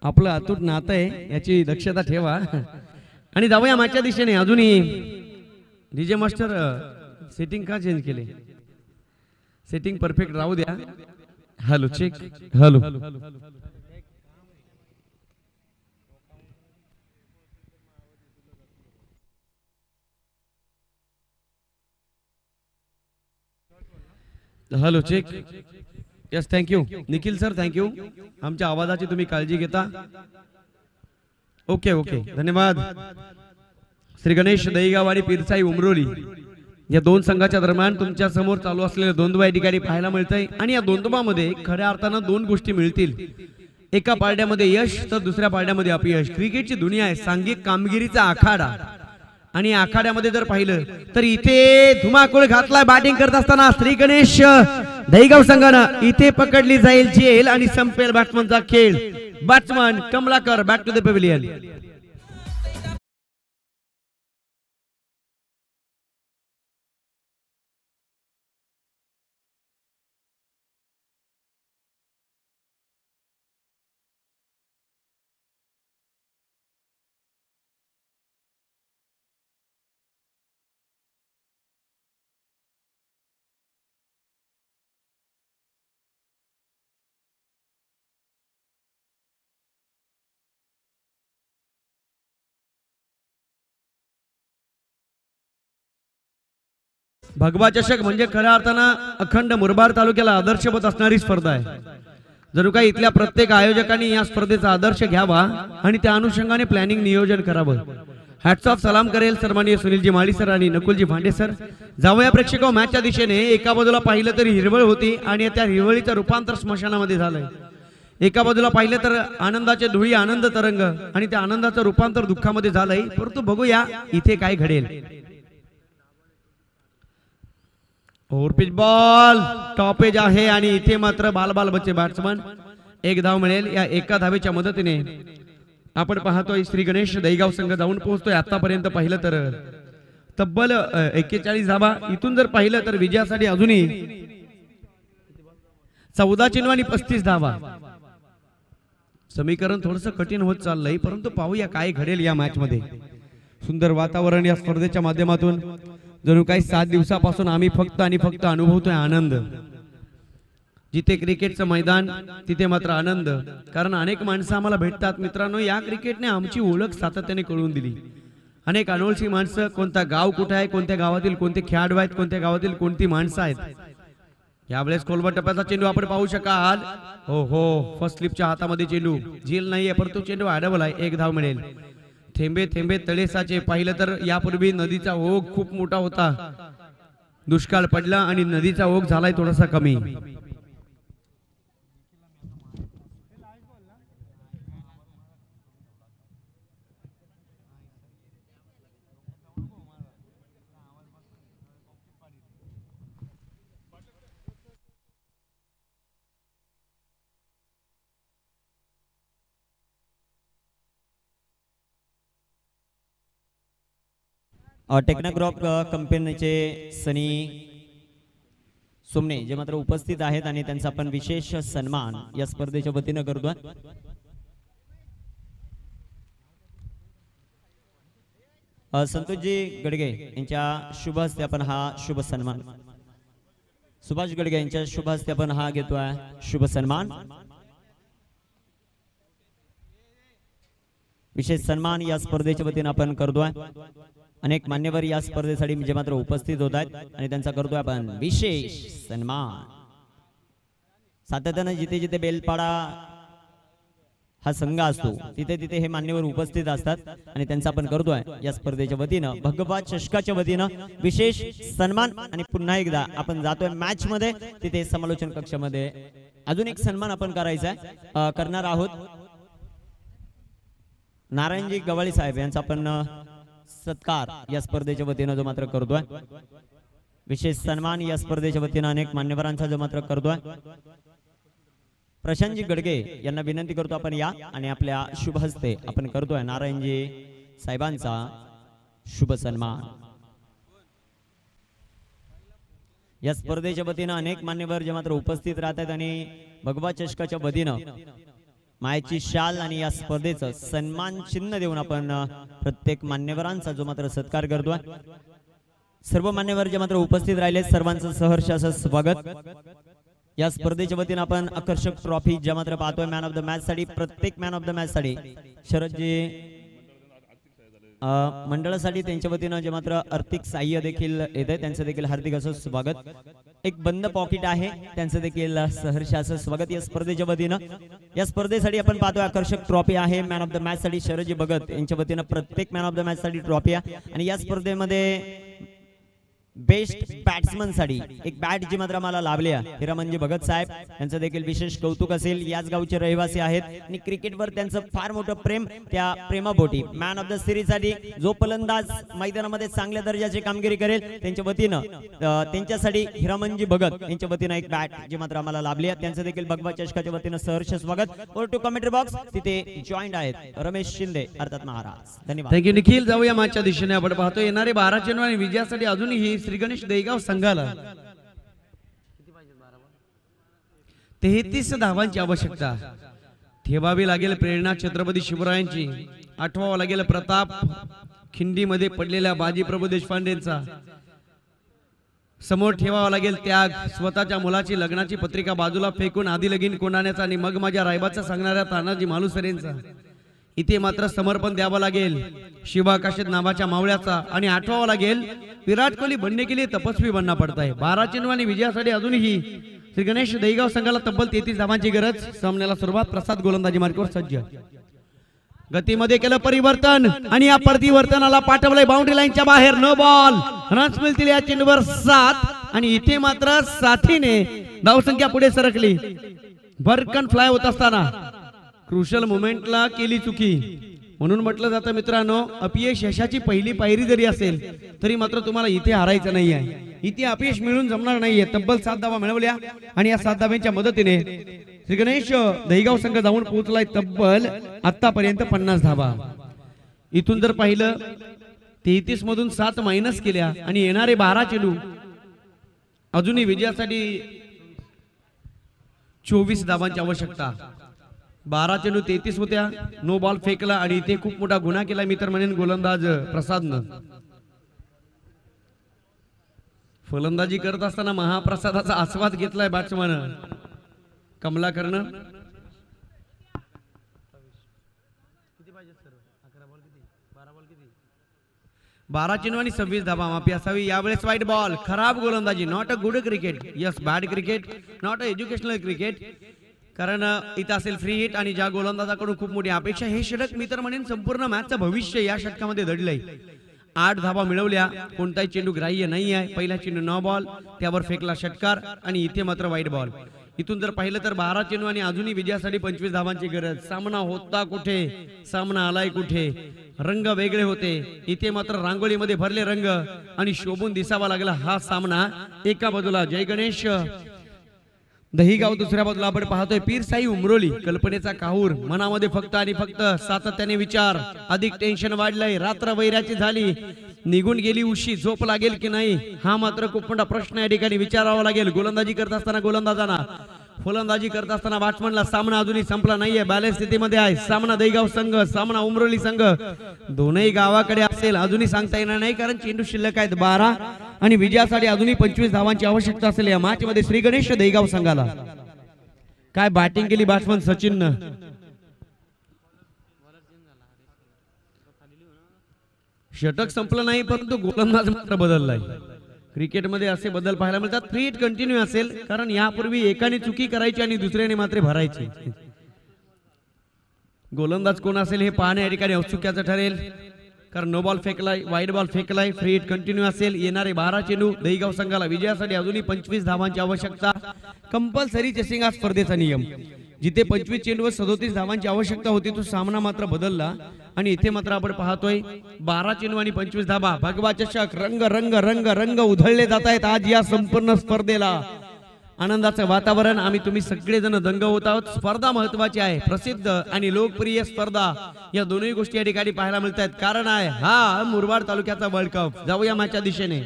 आपलं अतूट नातं आहे याची दक्षता ठेवा. आणि जाऊया मॅचच्या दिशेने. अजूनही डीजे मास्टर सेटिंग का चेंज केले. सेटिंग परफेक्ट राहू द्या. Hello check. Hello. Hello check. Yes thank you Nikhil sir, thank you. आमच्या आवाजाची तुम्ही काळजी घेता. ओके ओके धन्यवाद. श्री गणेश दहीगाव आणि पीरसाई उमरोली या दोन संघाच्या दरम्यान तुमच्या समोर चालू असलेले द्वंद्व या ठिकाणी पाहायला मिळतंय. आणि या द्वंद्वामध्ये खऱ्या अर्थानं दोन गोष्टी मिळतील. एका पारड्यामध्ये यश तर दुसऱ्या पारड्यामध्ये अपयश. क्रिकेटची दुनिया आहे सांघिक कामगिरीचा आखाडा. आणि आखाड्यामध्ये जर पाहिलं तर इथे धुमाकूळ घातलाय बॅटिंग करत असताना श्री गणेश दहीगाव संघानं. इथे पकडली जाईल जेल आणि संपेल बॅट्समनचा खेळ. Batsman Kamalakar back to the pavilion. भगवा चषक म्हणजे खऱ्या अर्थानं अखंड मुरबाड तालुक्याला आदर्शवत असणारी स्पर्धा आहे. जणू काही इथल्या प्रत्येक आयोजकांनी या स्पर्धेचा आदर्श घ्यावा आणि त्या अनुषंगाने प्लॅनिंग नियोजन करावं. हॅट्स ऑफ सलाम करेल सन्माननीय सुनीलजी माळी सर आणि नकुलजी भांडे सर. जाऊया प्रेक्षक मॅचच्या दिशेने. एका बाजूला पाहिलं तरी हिरवळ होती आणि त्या हिरवळीचं रूपांतर स्मशानामध्ये झालंय. एका बाजूला पाहिलं तर आनंदाचे धुळी आनंद तरंग आणि त्या आनंदाचं रूपांतर दुःखामध्ये झालंय. परंतु बघूया इथे काय घडेल. ओव्हरपिच बॉल टॉपेज आहे आणि इथे मात्र बाल बच्चे बॅट्समन. एक धाव मिळेल. या एका धावेच्या मदतीने आपण पाहतोय श्री गणेश दहीगाव संघ जाऊन पोहोचतोय. आतापर्यंत पाहिलं तर तब्बल 41 धावा. इथून जर पाहिलं तर विजयासाठी अजूनही 14 चेंडू आणि 35 धावा. समीकरण थोडंसं कठीण होत चाललंय, परंतु पाहूया काय घडेल या मॅच मध्ये. सुंदर वातावरण या स्पर्धेच्या माध्यमातून जणू काही 7 दिवसापासून आम्ही फक्त आणि फक्त अनुभवतोय आनंद. जिथे क्रिकेटचं मैदान तिथे मात्र आनंद. कारण अनेक माणसं आम्हाला भेटतात. मित्रांनो, या क्रिकेटने आमची ओळख सातत्याने कळवून दिली. अनेक अनोळखी माणसं, कोणता गाव कुठे आहे, कोणत्या गावातील कोणते खेळाडू आहेत, कोणत्या गावातील कोणती माणसं आहेत. यावेळेस कोलबा टप्प्याचा चेंडू आपण पाहू शकाल. हो, फर्स्ट स्लिपच्या हातामध्ये चेंडू. झील नाहीये परंतु चेंडू अडबल आहे. 1 धाव मिळेल. थेंबे थेंबे तळेसाचे. पाहिलं तर यापूर्वी नदीचा ओघ खूप मोठा होता. दुष्काळ पडला आणि नदीचा ओघ झालाय थोडासा कमी.
टेक्नोक्रॉप कंपनीचे सनी सोमने जे मात्र उपस्थित आहेत आणि त्यांचा आपण विशेष सन्मान या स्पर्धेच्या वतीनं करतोय. संतोषजी गडगे यांच्या शुभ हस्ते आपण हा शुभ सन्मान, सुभाष गडगे यांच्या शुभ हस्ते आपण हा घेतोय शुभ सन्मान. विशेष सन्मान या स्पर्धेच्या वतीनं आपण करतोय. अनेक मान्यवर या स्पर्धेसाठी जे मात्र उपस्थित होत आहेत आणि त्यांचा करतोय आपण विशेष सन्मान. सातत्यानं जिथे जिथे बेलपाडा हा संघ असतो तिथे तिथे हे मान्यवर उपस्थित असतात आणि त्यांचा आपण करतोय या स्पर्धेच्या वतीनं भगवा चषकाच्या वतीनं विशेष सन्मान. आणि पुन्हा एकदा आपण जातोय मॅच मध्ये, तिथे समालोचन कक्षामध्ये अजून एक सन्मान आपण करायचा आहे, करणार आहोत. नारायणजी गवाळी साहेब यांचा आपण सत्कार या स्पर्धेच्या वतीनं जो मात्र करतोय. विशेष सन्मान या स्पर्धेच्या वतीनं अनेक मान्यवरांचा जो मात्र करतोय. प्रशांतजी गडगे यांना विनंती करतो आपण या आणि आपल्या शुभ हस्ते आपण करतोय नारायणजी साहेबांचा शुभ सन्मान. या स्पर्धेच्या वतीनं अनेक मान्यवर जे मात्र उपस्थित राहतात आणि भगवा चषकाच्या वतीनं मायेची शाल आणि या स्पर्धेचं सन्मान चिन्ह देऊन आपण प्रत्येक मान्यवरांचा जो मात्र सत्कार करतोय. सर्व मान्यवर जे मात्र उपस्थित राहिले सर्वांचं सहर्ष असं स्वागत. या स्पर्धेच्या वतीनं आपण आकर्षक ट्रॉफी ज्या मात्र पाहतोय मॅन ऑफ द मॅच साठी, प्रत्येक मॅन ऑफ द मॅच साठी शरदजी मंडळासाठी त्यांच्या वतीनं जे मात्र आर्थिक सहाय्य देखील येते त्यांचं देखील हार्दिक असं स्वागत. एक बंद पॉकेट आहे त्यांचं देखील सहर्ष असं स्वागत या स्पर्धेच्या वतीनं. या स्पर्धेसाठी आपण पाहतोय आकर्षक ट्रॉफी आहे मॅन ऑफ द मॅच साठी शरदजी भगत यांच्या वतीनं प्रत्येक मॅन ऑफ द मॅच साठी ट्रॉफी आहे. आणि या स्पर्धेमध्ये बेस्ट बॅट्समन साठी एक बॅट जी मात्र मला लाभली आहे हिरामनजी भगत साहेब यांचं देखील विशेष कौतुक असेल. याच गावचे रहिवासी आहेत आणि क्रिकेटवर त्यांचं फार मोठं प्रेम, त्या प्रेमापोटी मॅन ऑफ द सिरीज साठी जो फलंदाज मैदानामध्ये चांगल्या दर्जाची कामगिरी करेल त्यांच्या वतीनं त्यांच्यासाठी हिरामनजी भगत यांच्या वतीनं एक बॅट जी मात्र आम्हाला लाभली आहे. त्यांचं देखील भगवा चषकाच्या वतीनं सहर्ष स्वागत. और टू कमेंट्री बॉक्स तिथे जॉईंट आहेत रमेश शिंदे अर्थात महाराज. धन्यवाद.
थँक्यू निखिल. जाऊया मागच्या दिशेने. आपण पाहतो येणारे 12 चेंडू आणि विजयासाठी अजूनही श्री गणेश दहीगाव संघाला 33 धावांची आवश्यकता. ठेवावी लागेल प्रेरणा छत्रपती शिवरायांची, आठवावा लागेल प्रताप खिंडीमध्ये पडलेल्या बाजीप्रभू देशपांडेंचा, समोर ठेवावा लागेल त्याग स्वतःच्या मुलाची लग्नाची पत्रिका बाजूला फेकून आधी लगीन कोंडाण्याचा आणि मग माझ्या रायबाचा सांगणाऱ्या तानाजी मालुसरेंचा. इथे मात्र समर्पण द्यावं लागेल शिवाकाशित नावाच्या मावळ्याचा आणि आठवावं लागेल विराट कोहली बनने के लिए तपस्वी बनना पडता है. 12 चेंडू आणि विजयासाठी अजूनही श्री गणेश दहीगाव संघाला तब्बल 33 धावांची गरज. सामन्याला सुरुवात. प्रसाद गोलंदाजी मार्गावर सज्ज. गतीमध्ये केलं परिवर्तन आणि या परिवर्तनाला पाठवलंय बाउंड्री लाईनच्या बाहेर. No ball. रन्स मिळतील या चेंडूवर 7 आणि इथे मात्र साथीने धावसंख्या पुढे सरकली. भरकन फ्लाय होत असताना क्रुशल मोमेंटला केली चुकी. म्हणून म्हटलं जातं मित्रांनो, अपयश यशाची पहिली पायरी जरी असेल तरी मात्र तुम्हाला इथे हारायचं नाही आहे. इथे अपयश मिळून जमणार नाहीये. तब्बल 7 धावा मिळवल्या आणि या 7 धाव्यांच्या मदतीने श्री गणेश दहीगाव संघ जाऊन पोहोचलाय तब्बल आतापर्यंत 50 धावा. इथून जर पाहिलं 33 मधून 7 मायनस केल्या आणि येणारे 12 चेंडू अजूनही विजयासाठी 24 धावांची आवश्यकता. 12 चेंडू 33 होत्या, नो बॉल फेकला आणि इथे खूप मोठा गुन्हा केला मी तर म्हणेन गोलंदाज प्रसादनं. फलंदाजी करत असताना महाप्रसादाचा आस्वाद घेतलाय बॅट्समन कमलाकरनं. 12 चेंडू आणि 26 धावा माफी असावी. यावेळेस वाईट बॉल, खराब गोलंदाजी, not a good cricket, yes bad cricket, not a educational cricket. कारण इथं असेल फ्री हिट आणि ज्या गोलंदाजाकडून खूप मोठी अपेक्षा, हे षटक मी तर म्हणेन संपूर्ण मॅचचं भविष्य या षटकामध्ये दडलंय. 8 धावा मिळवल्या, कोणताही चेंडू ग्राह्य नाही आहे. पहिला चेंडू नो बॉल, त्यावर फेकला षटकार आणि इथे मात्र वाईट बॉल. इथून जर पाहिलं तर 12 चेंडू आणि अजूनही विजयासाठी 25 धावांची गरज. सामना होता कुठे, सामना आलाय कुठे, रंग वेगळे होते. इथे मात्र रांगोळीमध्ये भरले रंग आणि शोभून दिसावा लागला हा सामना. एका बाजूला जय गणेश दहीगाव, दुसऱ्या बाजूला आपण पाहतोय पीरसाई उमरोली. कल्पनेचा काहूर, मनामध्ये फक्त आणि फक्त सातत्याने विचार, अधिक टेन्शन वाढलंय, रात्र वैराची झाली, निघून गेली उशी, झोप लागेल की नाही हा मात्र खूप मोठा प्रश्न या ठिकाणी विचारावा लागेल. गोलंदाजी करत असताना गोलंदाजांना, फलंदाजी करत असताना बॅट्समनला. सामना अजूनही संपला नाहीये, बॅलन्स स्थितीमध्ये आहे. सामना दहीगाव संघ, सामना उमरोली संघ, दोनही गावाकडे असेल अजूनही सांगता येणार नाही, कारण चेंडू शिल्लक आहेत 12 आणि विजयासाठी अजूनही 25 धावांची आवश्यकता असेल या मॅच मध्ये. श्री गणेश दहीगाव संघाला काय बॅटिंग केली बॅट्समन सचिननं. षटक संपलं नाही परंतु गोलंदाज मात्र बदललाय. क्रिकेटमध्ये असे बदल पाहायला मिळतात. 3 हिट कंटिन्यू असेल, कारण यापूर्वी एकाने चुकी करायची आणि दुसऱ्याने मात्र भरायची. गोलंदाज कोण असेल हे पाहणे या ठिकाणी औत्सुक्याचं ठरेल, कारण नो बॉल फेकलाय, वाईड बॉल फेकलाय, फ्री हिट कंटिन्यू असेल. येणारे 12 चेंडू दहीगाव संघाला विजयासाठी अजूनही 25 धावांची आवश्यकता. कंपल्सरी चेसिंग हा स्पर्धेचा नियम. जिथे 25 चेंडूवर 37 धावांची आवश्यकता होती तो सामना मात्र बदलला आणि इथे मात्र आपण पाहतोय 12 चेंडू आणि 25 धावा. भगवा चषक, रंग रंग रंग रंग उधळले जात आहेत आज या संपूर्ण स्पर्धेला. आनंदाचं वातावरण, आम्ही तुम्ही सगळेजण दंग होत आहोत. स्पर्धा महत्वाची आहे, प्रसिद्ध आणि लोकप्रिय स्पर्धा, या दोन्ही गोष्टी या ठिकाणी पाहायला मिळत आहेत. कारण आहे हा मुरबाड तालुक्याचा वर्ल्ड कप. जाऊया मॅचच्या दिशेने.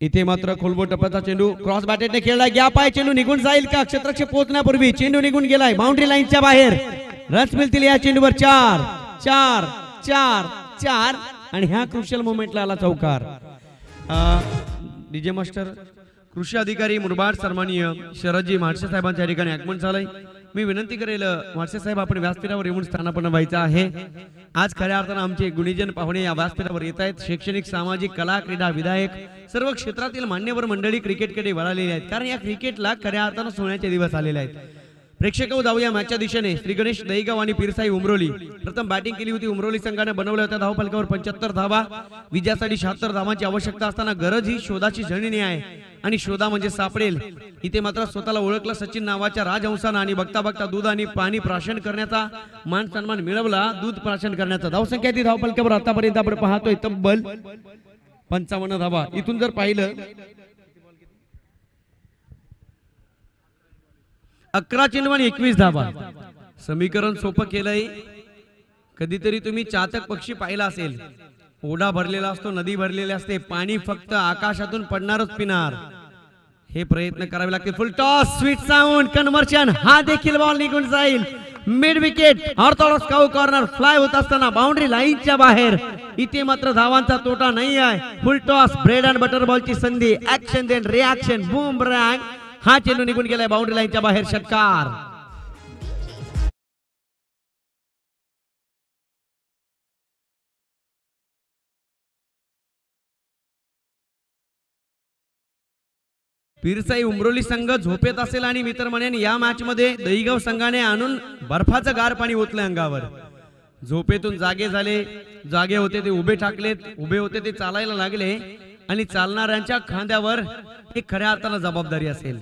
इथे मात्र खोलबोट टप्प्याचा चेंडू क्रॉस बॅटेडने खेळलाय, गॅप आहे, चेंडू निघून जाईल का क्षेत्ररक्षक पोहोचण्यापूर्वी. चेंडू निघून गेलाय बाउंड्री लाईनच्या बाहेर. रन्स मिळतील या चेंडूवर 4 4 4 4 आणि ह्या क्रुशियल मोमेंटला आला चौकार. डीजे मास्टर, कृषी अधिकारी मुरबाड सन्माननीय शरदजी म्हाडसे साहेबांच्या ठिकाणी आगमन झालंय. मी विनंती करेल म्हाडसे साहेब आपण व्यासपीठावर येऊन स्थानापन्न व्हायचं आहे. आज खऱ्या अर्थानं आमचे गुणीजन पाहुणे या व्यासपीठावर येत आहेत. शैक्षणिक, सामाजिक, कला, क्रीडा, विधायक सर्व क्षेत्रातील मान्यवर मंडळी क्रिकेटकडे वळालेली आहेत, कारण या क्रिकेटला खऱ्या अर्थानं सोन्याचे दिवस आलेले आहेत. प्रेक्षक जाऊया मॅचच्या दिशेने. श्री गणेश दहीगाव आणि पीरसाई उमरोली. प्रथम बॅटिंग केली होती उमरोली संघाने, बनवल्या होत्या धावफलकावर 75 धावा. विजयासाठी 76 धावांची आवश्यकता असताना गरज ही शोधाची झणीने आहे आणि शोधा म्हणजे सापडेल. इथे मात्र स्वतःला ओळखलं सचिन नावाच्या राजहंसानं आणि बघता बघता दूध आणि पाणी प्राशन करण्याचा मान सन्मान मिळवला. दूध प्राशन करण्याचा. धावसंख्या ती धावफलकावर आतापर्यंत आपण पाहतोय तब्बल 55 धावा. इथून जर पाहिलं 11 चेंडू आणि 21 धावा. समीकरण सोपं केलंय. कधीतरी तुम्ही चातक पक्षी पाहिला असेल, ओढा भरलेला असतो, नदी भरलेली असते, पाणी फक्त आकाशातून पडणारच पिणार. हे प्रयत्न करावे लागते. फुल टॉस, स्वीट साऊंड, कन्व्हर्शन, हा देखील बॉल निघून जाईल. मिड विकेट, ऑर्थोडॉक्स काऊ कॉर्नर, फ्लाय होत असताना बाउंड्री लाईनच्या बाहेर. इथे मात्र धावांचा तोटा नाही आहे. Full toss, bread and butter बॉलची संधी, ऍक्शन देन रिॲक्शन, बूमरँग. हा चेंडू निघून गेलाय बाउंड्री लाईनच्या बाहेर. षटकार. पीरसाई उमरोली संघ झोपेत असेल आणि मी तर म्हणेन या मॅच मध्ये दहीगाव संघाने आणून बर्फाचं गार पाणी ओतलं अंगावर. झोपेतून जागे झाले, जागे होते ते उभे ठाकलेत, उभे होते ते चालायला लागले आणि चालणाऱ्यांच्या खांद्यावर एक खऱ्या अर्थानं जबाबदारी असेल.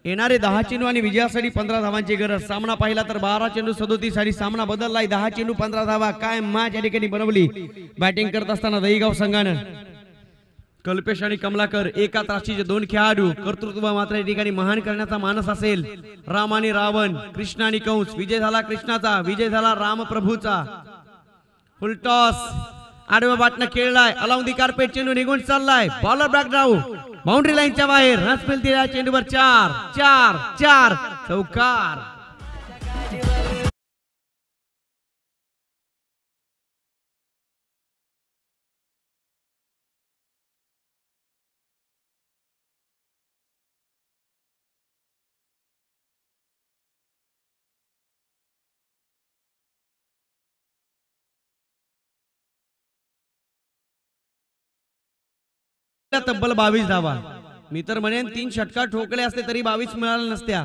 येणारे 10 चेंडू आणि विजयासाठी 15 धावांची गरज. सामना पाहिला तर 12 चेंडू 37 आणि सामना बदललाय. 10 चेंडू 15 धावा. काय मॅच या ठिकाणी बनवली. बॅटिंग करत असताना दहीगाव संघानं कल्पेश आणि कमलाकर एका त्राशीचे 2 खेळाडू. कर्तृत्व मात्र या ठिकाणी महान करण्याचा मानस असेल. राम आणि रावण, कृष्ण आणि कंस. विजय झाला कृष्णाचा, विजय झाला रामप्रभूचा. फुल टॉस, आडव्या बाटनं खेळलाय, अलाउन दी कार्पेट, चेंडू निघून चाललाय. बॉलर बॅक डाऊन, बाउंड्री लाईनच्या बाहेर रस मिळते चेंडूवर 4 4 4 चौकार. तब्बल 22 धावा. मी तर म्हणेन 3 षटकार ठोकले असते तरी 22 मिळाले नसत्या.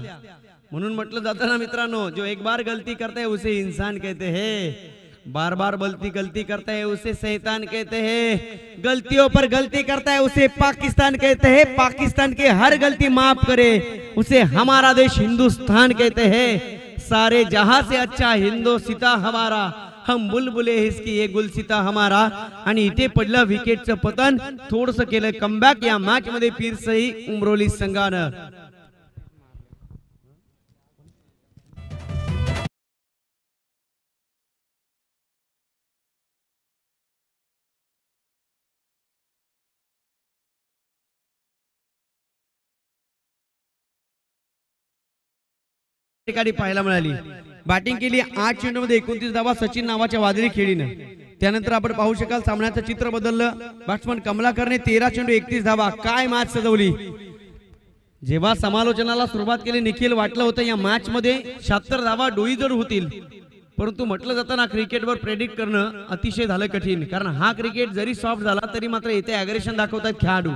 म्हणून म्हटलं जातं ना मित्रांनो, जो एक बार गलती करता है उसे इंसान कहते हैं, बार बार गलती करता है उसे शैतान कहते हैं, गलतियों पर गलती करता है उसे पाकिस्तान कहते हैं, पाकिस्तान की हर गलती माफ करे उसे हमारा देश हिंदुस्तान कहते हैं. सारे जहां से अच्छा हिंदुस्ता हमारा, हम बुलबुले इसकी ये गुलसिता हमारा. आणि इथे पडलं विकेटचं पतन. थोडस केलं कमबॅक या मॅच मध्ये पीरसई उमरोली संघानं. ठिकाणी पाहायला मिळाली. बॅटिंग केली 8 चेंडूमध्ये 29 धावा सचिन नावाच्या वादळी खेळीनं. त्यानंतर आपण पाहू शकाल सामन्याचं चित्र बदललं. बॅट्समन कमलाकरने 13 चेंडू 31 धावा. काय मॅच सजवली. जेव्हा समालोचनाला सुरुवात केली निखिल वाटलं होतं या मॅच मध्ये 76 धावा डोईजड होतील, परंतु म्हटलं जातं ना क्रिकेटवर प्रेडिक्ट करणं अतिशय झालं कठीण. कारण हा क्रिकेट जरी सॉफ्ट झाला तरी मात्र इथे अग्रेशन दाखवतात खेळाडू.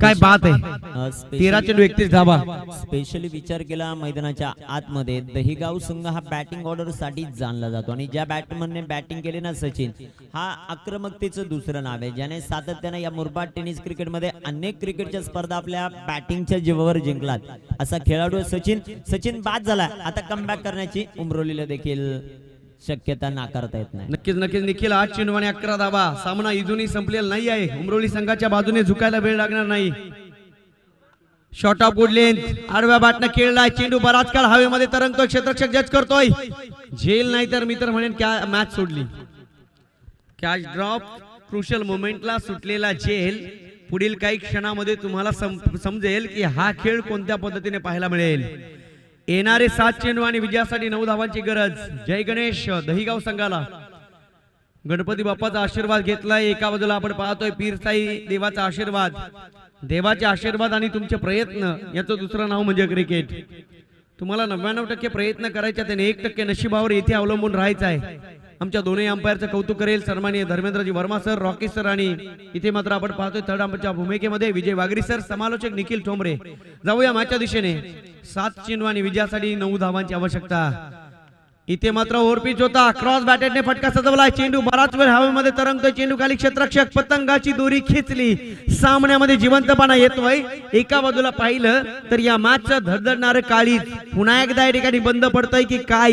काय बात आहे. 13 चेंडू 31 धावा.
स्पेशली विचार केला मैदानाच्या आतमध्ये दहिगाव संघ हा बॅटिंग ऑर्डर साठी जाणला जातो आणि ज्या बॅट्समनने बॅटिंग केली ना सचिन, हा आक्रमकतेचं दुसरं नाव आहे, ज्याने सातत्याने या मुरबाड टेनिस क्रिकेटमध्ये अनेक क्रिकेटच्या स्पर्धा आपल्या बॅटिंगच्या जीवावर जिंकलात. असा खेळाडू सचिन. सचिन बाद झाला. आता कमबॅक करण्याची उमरोलीला देखील शक्यता नाकारता येत नाही.
नक्कीच नक्कीच निखिल 8 चेंडू आणि 11 धावा. सामना इजूनही संपलेला नाही आहे. उमरोली संघाच्या बाजूने झुकायला वेळ लागणार नाही. शॉर्ट ऑफ गुड लेंथ आडव्या बॅटने खेळलाय. चेंडू बराच काळ हवेमध्ये तरंगतोय. क्षेत्ररक्षक जज करतोय. झेल नाही तर मी तर म्हणेन मॅच सोडली. कॅच ड्रॉप क्रुशियल मोमेंटला सुटलेला झेल. पुढील काही क्षणामध्ये तुम्हाला समजेल की हा खेळ कोणत्या पद्धतीने पाहायला मिळेल. येणारे 7 चेंडू आणि विजयासाठी 9 धावांची गरज. जय गणेश दहिगाव संघाला. गणपती बाप्पाचा आशीर्वाद घेतलाय. एका बाजूला आपण पाहतोय पीरसाई देवाचा आशीर्वाद. देवाचे आशीर्वाद आणि तुमचे प्रयत्न याचं दुसरं नाव म्हणजे क्रिकेट. तुम्हाला 99% प्रयत्न करायचे, त्याने 1% नशिबावर इथे अवलंबून राहायचं आहे. आमच्या दोन्ही अंपायरचं कौतुक करेल सन्माननीय धर्मेंद्रजी वर्मा सर, रॉकी सर आणि इथे मात्र आपण पाहतोय थर्ड अंपायरच्या भूमिकेमध्ये विजय वागरी सर, समालोचक निखिल ठोंबरे. जाऊया मॅचच्या दिशेने. 7 चेंडू आणि विजयासाठी 9 धावांची आवश्यकता. इथे मात्र ओव्हरपिच होता. क्रॉस बॅटेडने फटका सजवलाय. चेंडू बराच वेळ हवेमध्ये तरंगतोय. चेंडू खाली क्षेत्ररक्षक पतंगाची दोरी खेचली. सामन्यामध्ये जिवंतपणा येतोय. एका बाजूला पाहिलं तर या मॅचचं धडधडणारं काळीज पुन्हा एकदा या ठिकाणी बंद पडतंय की काय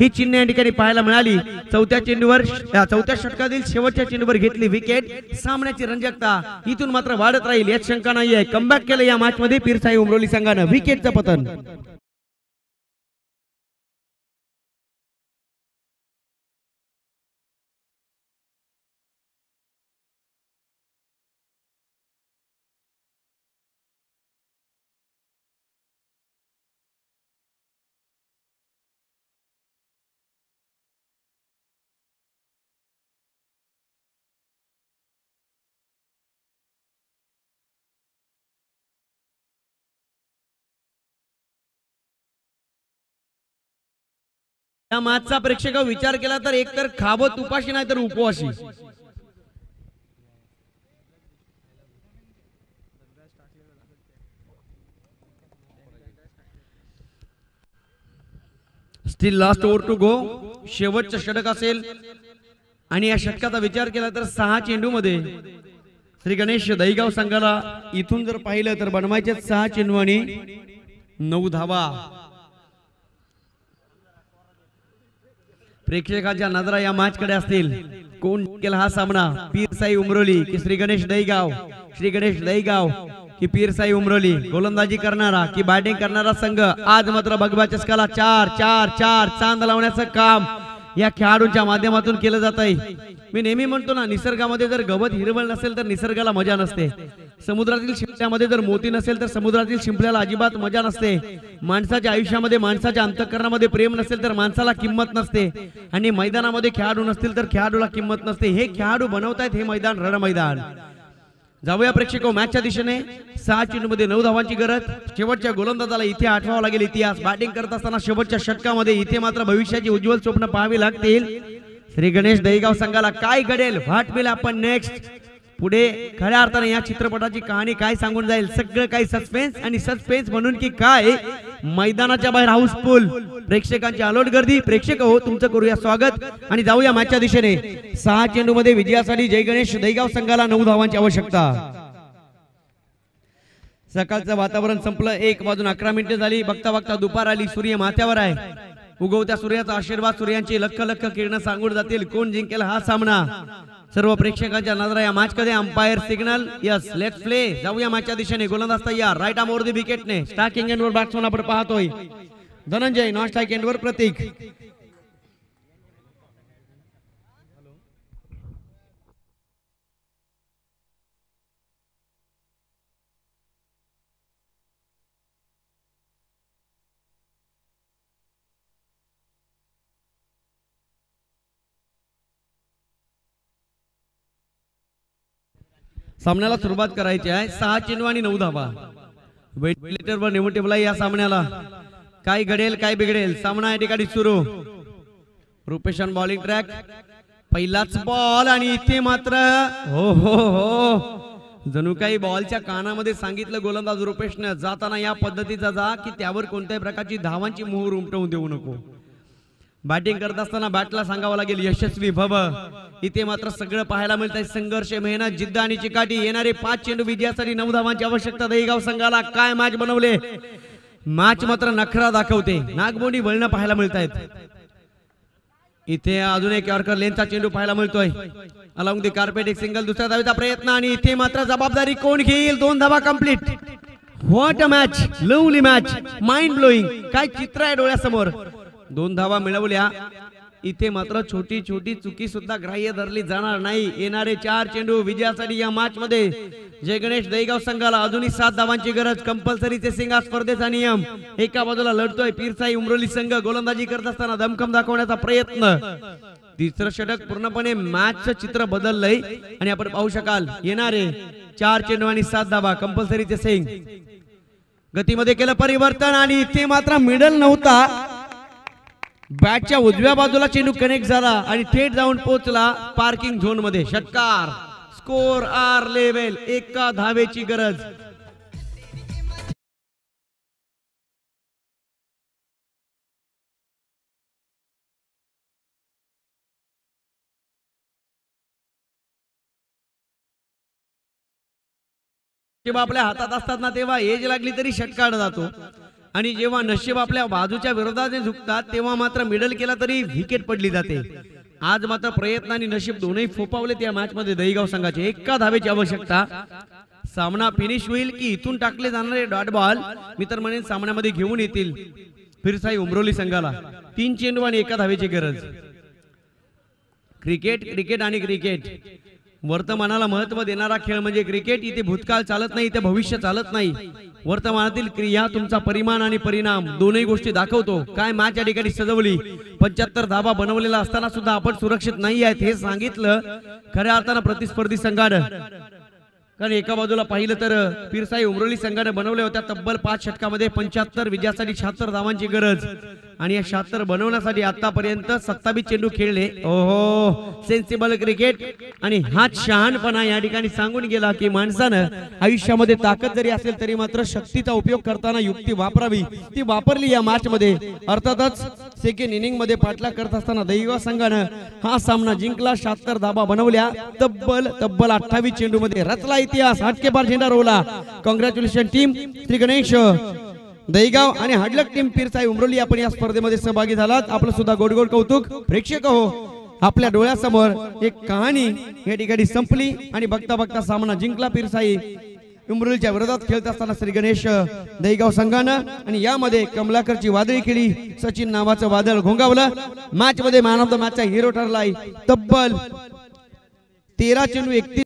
ही चिन्ह या ठिकाणी पाहायला मिळाली. चौथ्या षटकातील शेवटच्या चेंडूवर घेतली विकेट. सामन्याची रंजकता इथून मात्र वाढत राहील यात शंका नाहीये. कमबॅक केलं या मॅच मध्ये पीरसाई उमरोली संघानं. विकेटचं पतन. या मॅचचा प्रेक्षक विचार केला तर एकतर खावत उपाशी नाही तर उपवाशी. Still last over to go. शेवटचं षटक असेल आणि या षटकाचा विचार केला तर 6 चेंडू मध्ये श्री गणेश दहिगाव संघाला इथून जर पाहिलं तर बनवायचे 6 चेंडू आणि 9 धावा. प्रेक्षकांच्या नजरा या मॅच कडे असतील. कोण केला हा सामना. पीरसाई उमरोली की श्री गणेश दहिगाव. श्री गणेश दहिगाव की पीरसाई उमरोली. गोलंदाजी करणारा की बॅटिंग करणारा संघ. आज मात्र भगवा चषकाला 4-4-4 चांद लावण्याचं काम या खेळाडूंच्या माध्यमातून केलं जात आहे. मी नेहमी म्हणतो ना, निसर्गामध्ये जर गवत हिरवळ नसेल तर निसर्गाला मजा नसते. समुद्रातील शिंपल्यामध्ये जर मोती नसेल तर समुद्रातील शिंपल्याला अजिबात मजा नसते. माणसाच्या आयुष्यामध्ये माणसाच्या अंतःकरणामध्ये प्रेम नसेल तर माणसाला किंमत नसते. आणि मैदानामध्ये खेळाडू नसतील तर खेळाडूला किंमत नसते. हे खेळाडू बनवतायत हे मैदान रण मैदान. जाऊया प्रेक्षको मॅचच्या दिशेने. 6 चेंडूमध्ये 9 धावांची गरज. शेवटच्या गोलंदाजाला इथे आठवावा लागेल इतिहास. बॅटिंग करत असताना शेवटच्या षटकामध्ये इथे मात्र भविष्याची उज्ज्वल स्वप्न पाहावी लागतील. श्री गणेश दहीगाव संघाला काय घडेल, व्हॉट विल आपण नेक्स्ट. पुढे खऱ्या अर्थाने या चित्रपटाची कहाणी काय सांगून जाईल, सगळं काही सस्पेन्स आणि सस्पेन्स म्हणून की काय मैदानाच्या बाहेर हाऊसफुल प्रेक्षकांची अलोट गर्दी. प्रेक्षक हो, तुमचं करूया स्वागत आणि जाऊया मॅचच्या दिशेने. 6 चेंडूमध्ये विजयासाठी जय गणेश दहीगाव संघाला 9 धावांची आवश्यकता. सकाळचं वातावरण संपलं. 1 वाजून 11 मिनिटे झाली. बघता बघता दुपार आली. सूर्य माथ्यावर आहे. उगवत्या सूर्याचा आशीर्वाद, सूर्यांची लख लख किरण सांगून जातील कोण जिंकेल हा सामना. सर्व प्रेक्षकांच्या नजरा या मॅच कडे. Umpire signal yes let's play. जाऊया मॅचच्या दिशेने. गोलंदाज तयार. राईट आर्म ओव्हर द विकेटने. स्ट्रायकिंग एंडवर बॅट्समन आपण पाहतोय धनंजय. नॉन स्ट्राइक एंडवर प्रतीक. सामन्याला सुरुवात करायची आहे. 6 चेंडू आणि 9 धावा. वेटलेटरवर नेमून ठेवला या सामन्याला. काय घडेल काय बिघडेल सामना या ठिकाणी सुरू. रुपेशन बॉलिंग ट्रॅक. पहिलाच बॉल आणि इथे मात्र हो हो हो जणू काही बॉलच्या कानामध्ये सांगितलं गोलंदाज रुपेशने, जाताना या पद्धतीचा जा की त्यावर कोणत्याही प्रकारची धावांची मोहर उमटवून देऊ नको. बॅटिंग करत असताना बॅटला सांगावं लागेल यशस्वी भव. इथे मात्र सगळं पाहायला मिळत आहे. संघर्ष, मेहनत, जिद्द आणि चिकाटी. येणारे 5 चेंडू विजयासाठी 9 धावांची आवश्यकता. दहीगाव संघाला काय मॅच बनवले. मॅच मात्र नखरा दाखवते. नागमोडी वळणं पाहायला मिळत आहेत. इथे अजून एक यॉर्कर लेनचा चेंडू पाहायला मिळतोय. अलॉंग दी कार्पेट एक सिंगल. दुसऱ्या धावेचा प्रयत्न आणि इथे मात्र जबाबदारी कोण घेईल. 2 धावा complete. What a match, lovely match, mind blowing. काय चित्र आहे डोळ्यासमोर. 2 धावा मिळवल्या. इथे मात्र छोटी छोटी चुकी सुद्धा ग्राह्य धरली जाणार नाही. येणारे 4 चेंडू विजयासाठी या मॅच मध्ये जय गणेश दहीगाव संघाला अजूनही 7 धावांची गरज. कंपल्सरी चेसिंग हा स्पर्धेचा नियम. एका बाजूला लढतोय पीरसाई उमरोली संघ. गोलंदाजी करत असताना दमखम दाखवण्याचा प्रयत्न. तिसरं षटक पूर्णपणे मॅचचं चित्र बदललंय आणि आपण पाहू शकाल येणारे 4 चेंडू आणि 7 धावा. Compulsory chasing. गतीमध्ये केलं परिवर्तन आणि इथे मात्र मिडल नव्हता. बॅटच्या उजव्या बाजूला चेंडू कनेक्ट झाला आणि थेट जाऊन पोहोचला पार्किंग झोन मध्ये. षटकार. Score R level. 1 धावेची गरज. जेव्हा आपल्या हातात असतात ना तेव्हा एज लागली तरी षटकार जातो आणि जेव्हा नशीब आपल्या बाजूच्या विरोधाने झुकतात तेव्हा मात्र मिडल केला तरी विकेट पडली जाते. आज मात्र प्रयत्न आणि नशीब दोन्ही फोपावले त्या मॅच मध्ये दहीगाव संघाचे. 1 धावेची आवश्यकता. सामना फिनिश होईल की इथून टाकले जाणारे डॉट बॉल मी तर म्हणेन सामन्यामध्ये घेऊन येतील फिरसाई उमरोली संघाला. 3 चेंडू आणि 1 धावेची गरज. क्रिकेट क्रिकेट आणि क्रिकेट. वर्तमानाला महत्व देणारा खेळ म्हणजे क्रिकेट. इथे भूतकाळ चालत नाही, इथे भविष्य चालत नाही. वर्तमानातील क्रिया तुमचा परिमाण आणि परिणाम दोन्ही गोष्टी दाखवतो. काय मॅच या ठिकाणी सजवली. 75 धावा बनवलेला असताना सुद्धा आपण सुरक्षित नाही आहेत हे सांगितलं खऱ्या अर्थानं प्रतिस्पर्धी संघानं. कारण एका बाजूला पाहिलं तर पीरसाई उमरोली संघाने बनवल्या होत्या तब्बल 5 षटकामध्ये 75. विजयासाठी 76 धावांची गरज आणि या 76 बनवण्यासाठी आतापर्यंत 27 चेंडू खेळले. ओहो सेन्सिबल क्रिकेट. आणि हाच शहाणपणा या ठिकाणी सांगून गेला की माणसानं आयुष्यामध्ये ताकद जरी असेल तरी मात्र शक्तीचा उपयोग करताना युक्ती वापरावी. ती वापरली या मॅच मध्ये. अर्थातच सेकंड इनिंग मध्ये पाठलाग करत असताना दहीगाव संघानं हा सामना जिंकला. 76 धावा बनवल्या. तब्बल 28 चेंडू मध्ये रचला इतिहास. हटकेबार झेंडा रोवला. कॉंग्रॅच्युलेशन टीम श्री गणेश दहीगाव आणि हाडलक टीम पीरसाई उमरोली आपण या स्पर्धेमध्ये सहभागी झालात. आपलं सुद्धा गोड गोड कौतुक. प्रेक्षक हो आपल्या डोळ्यासमोर एक कहाणी या ठिकाणी संपली आणि बघता बघता सामना जिंकला पीरसाई उमरोलीच्या विरोधात खेळत असताना श्री गणेश दहीगाव संघानं आणि यामध्ये कमलाकरची वादळी खेळी सचिन नावाचं वादळ घोंगावलं. मॅच मध्ये मॅन ऑफ द मॅचचा हिरो ठरलाय. तब्बल 13 चेंडू 31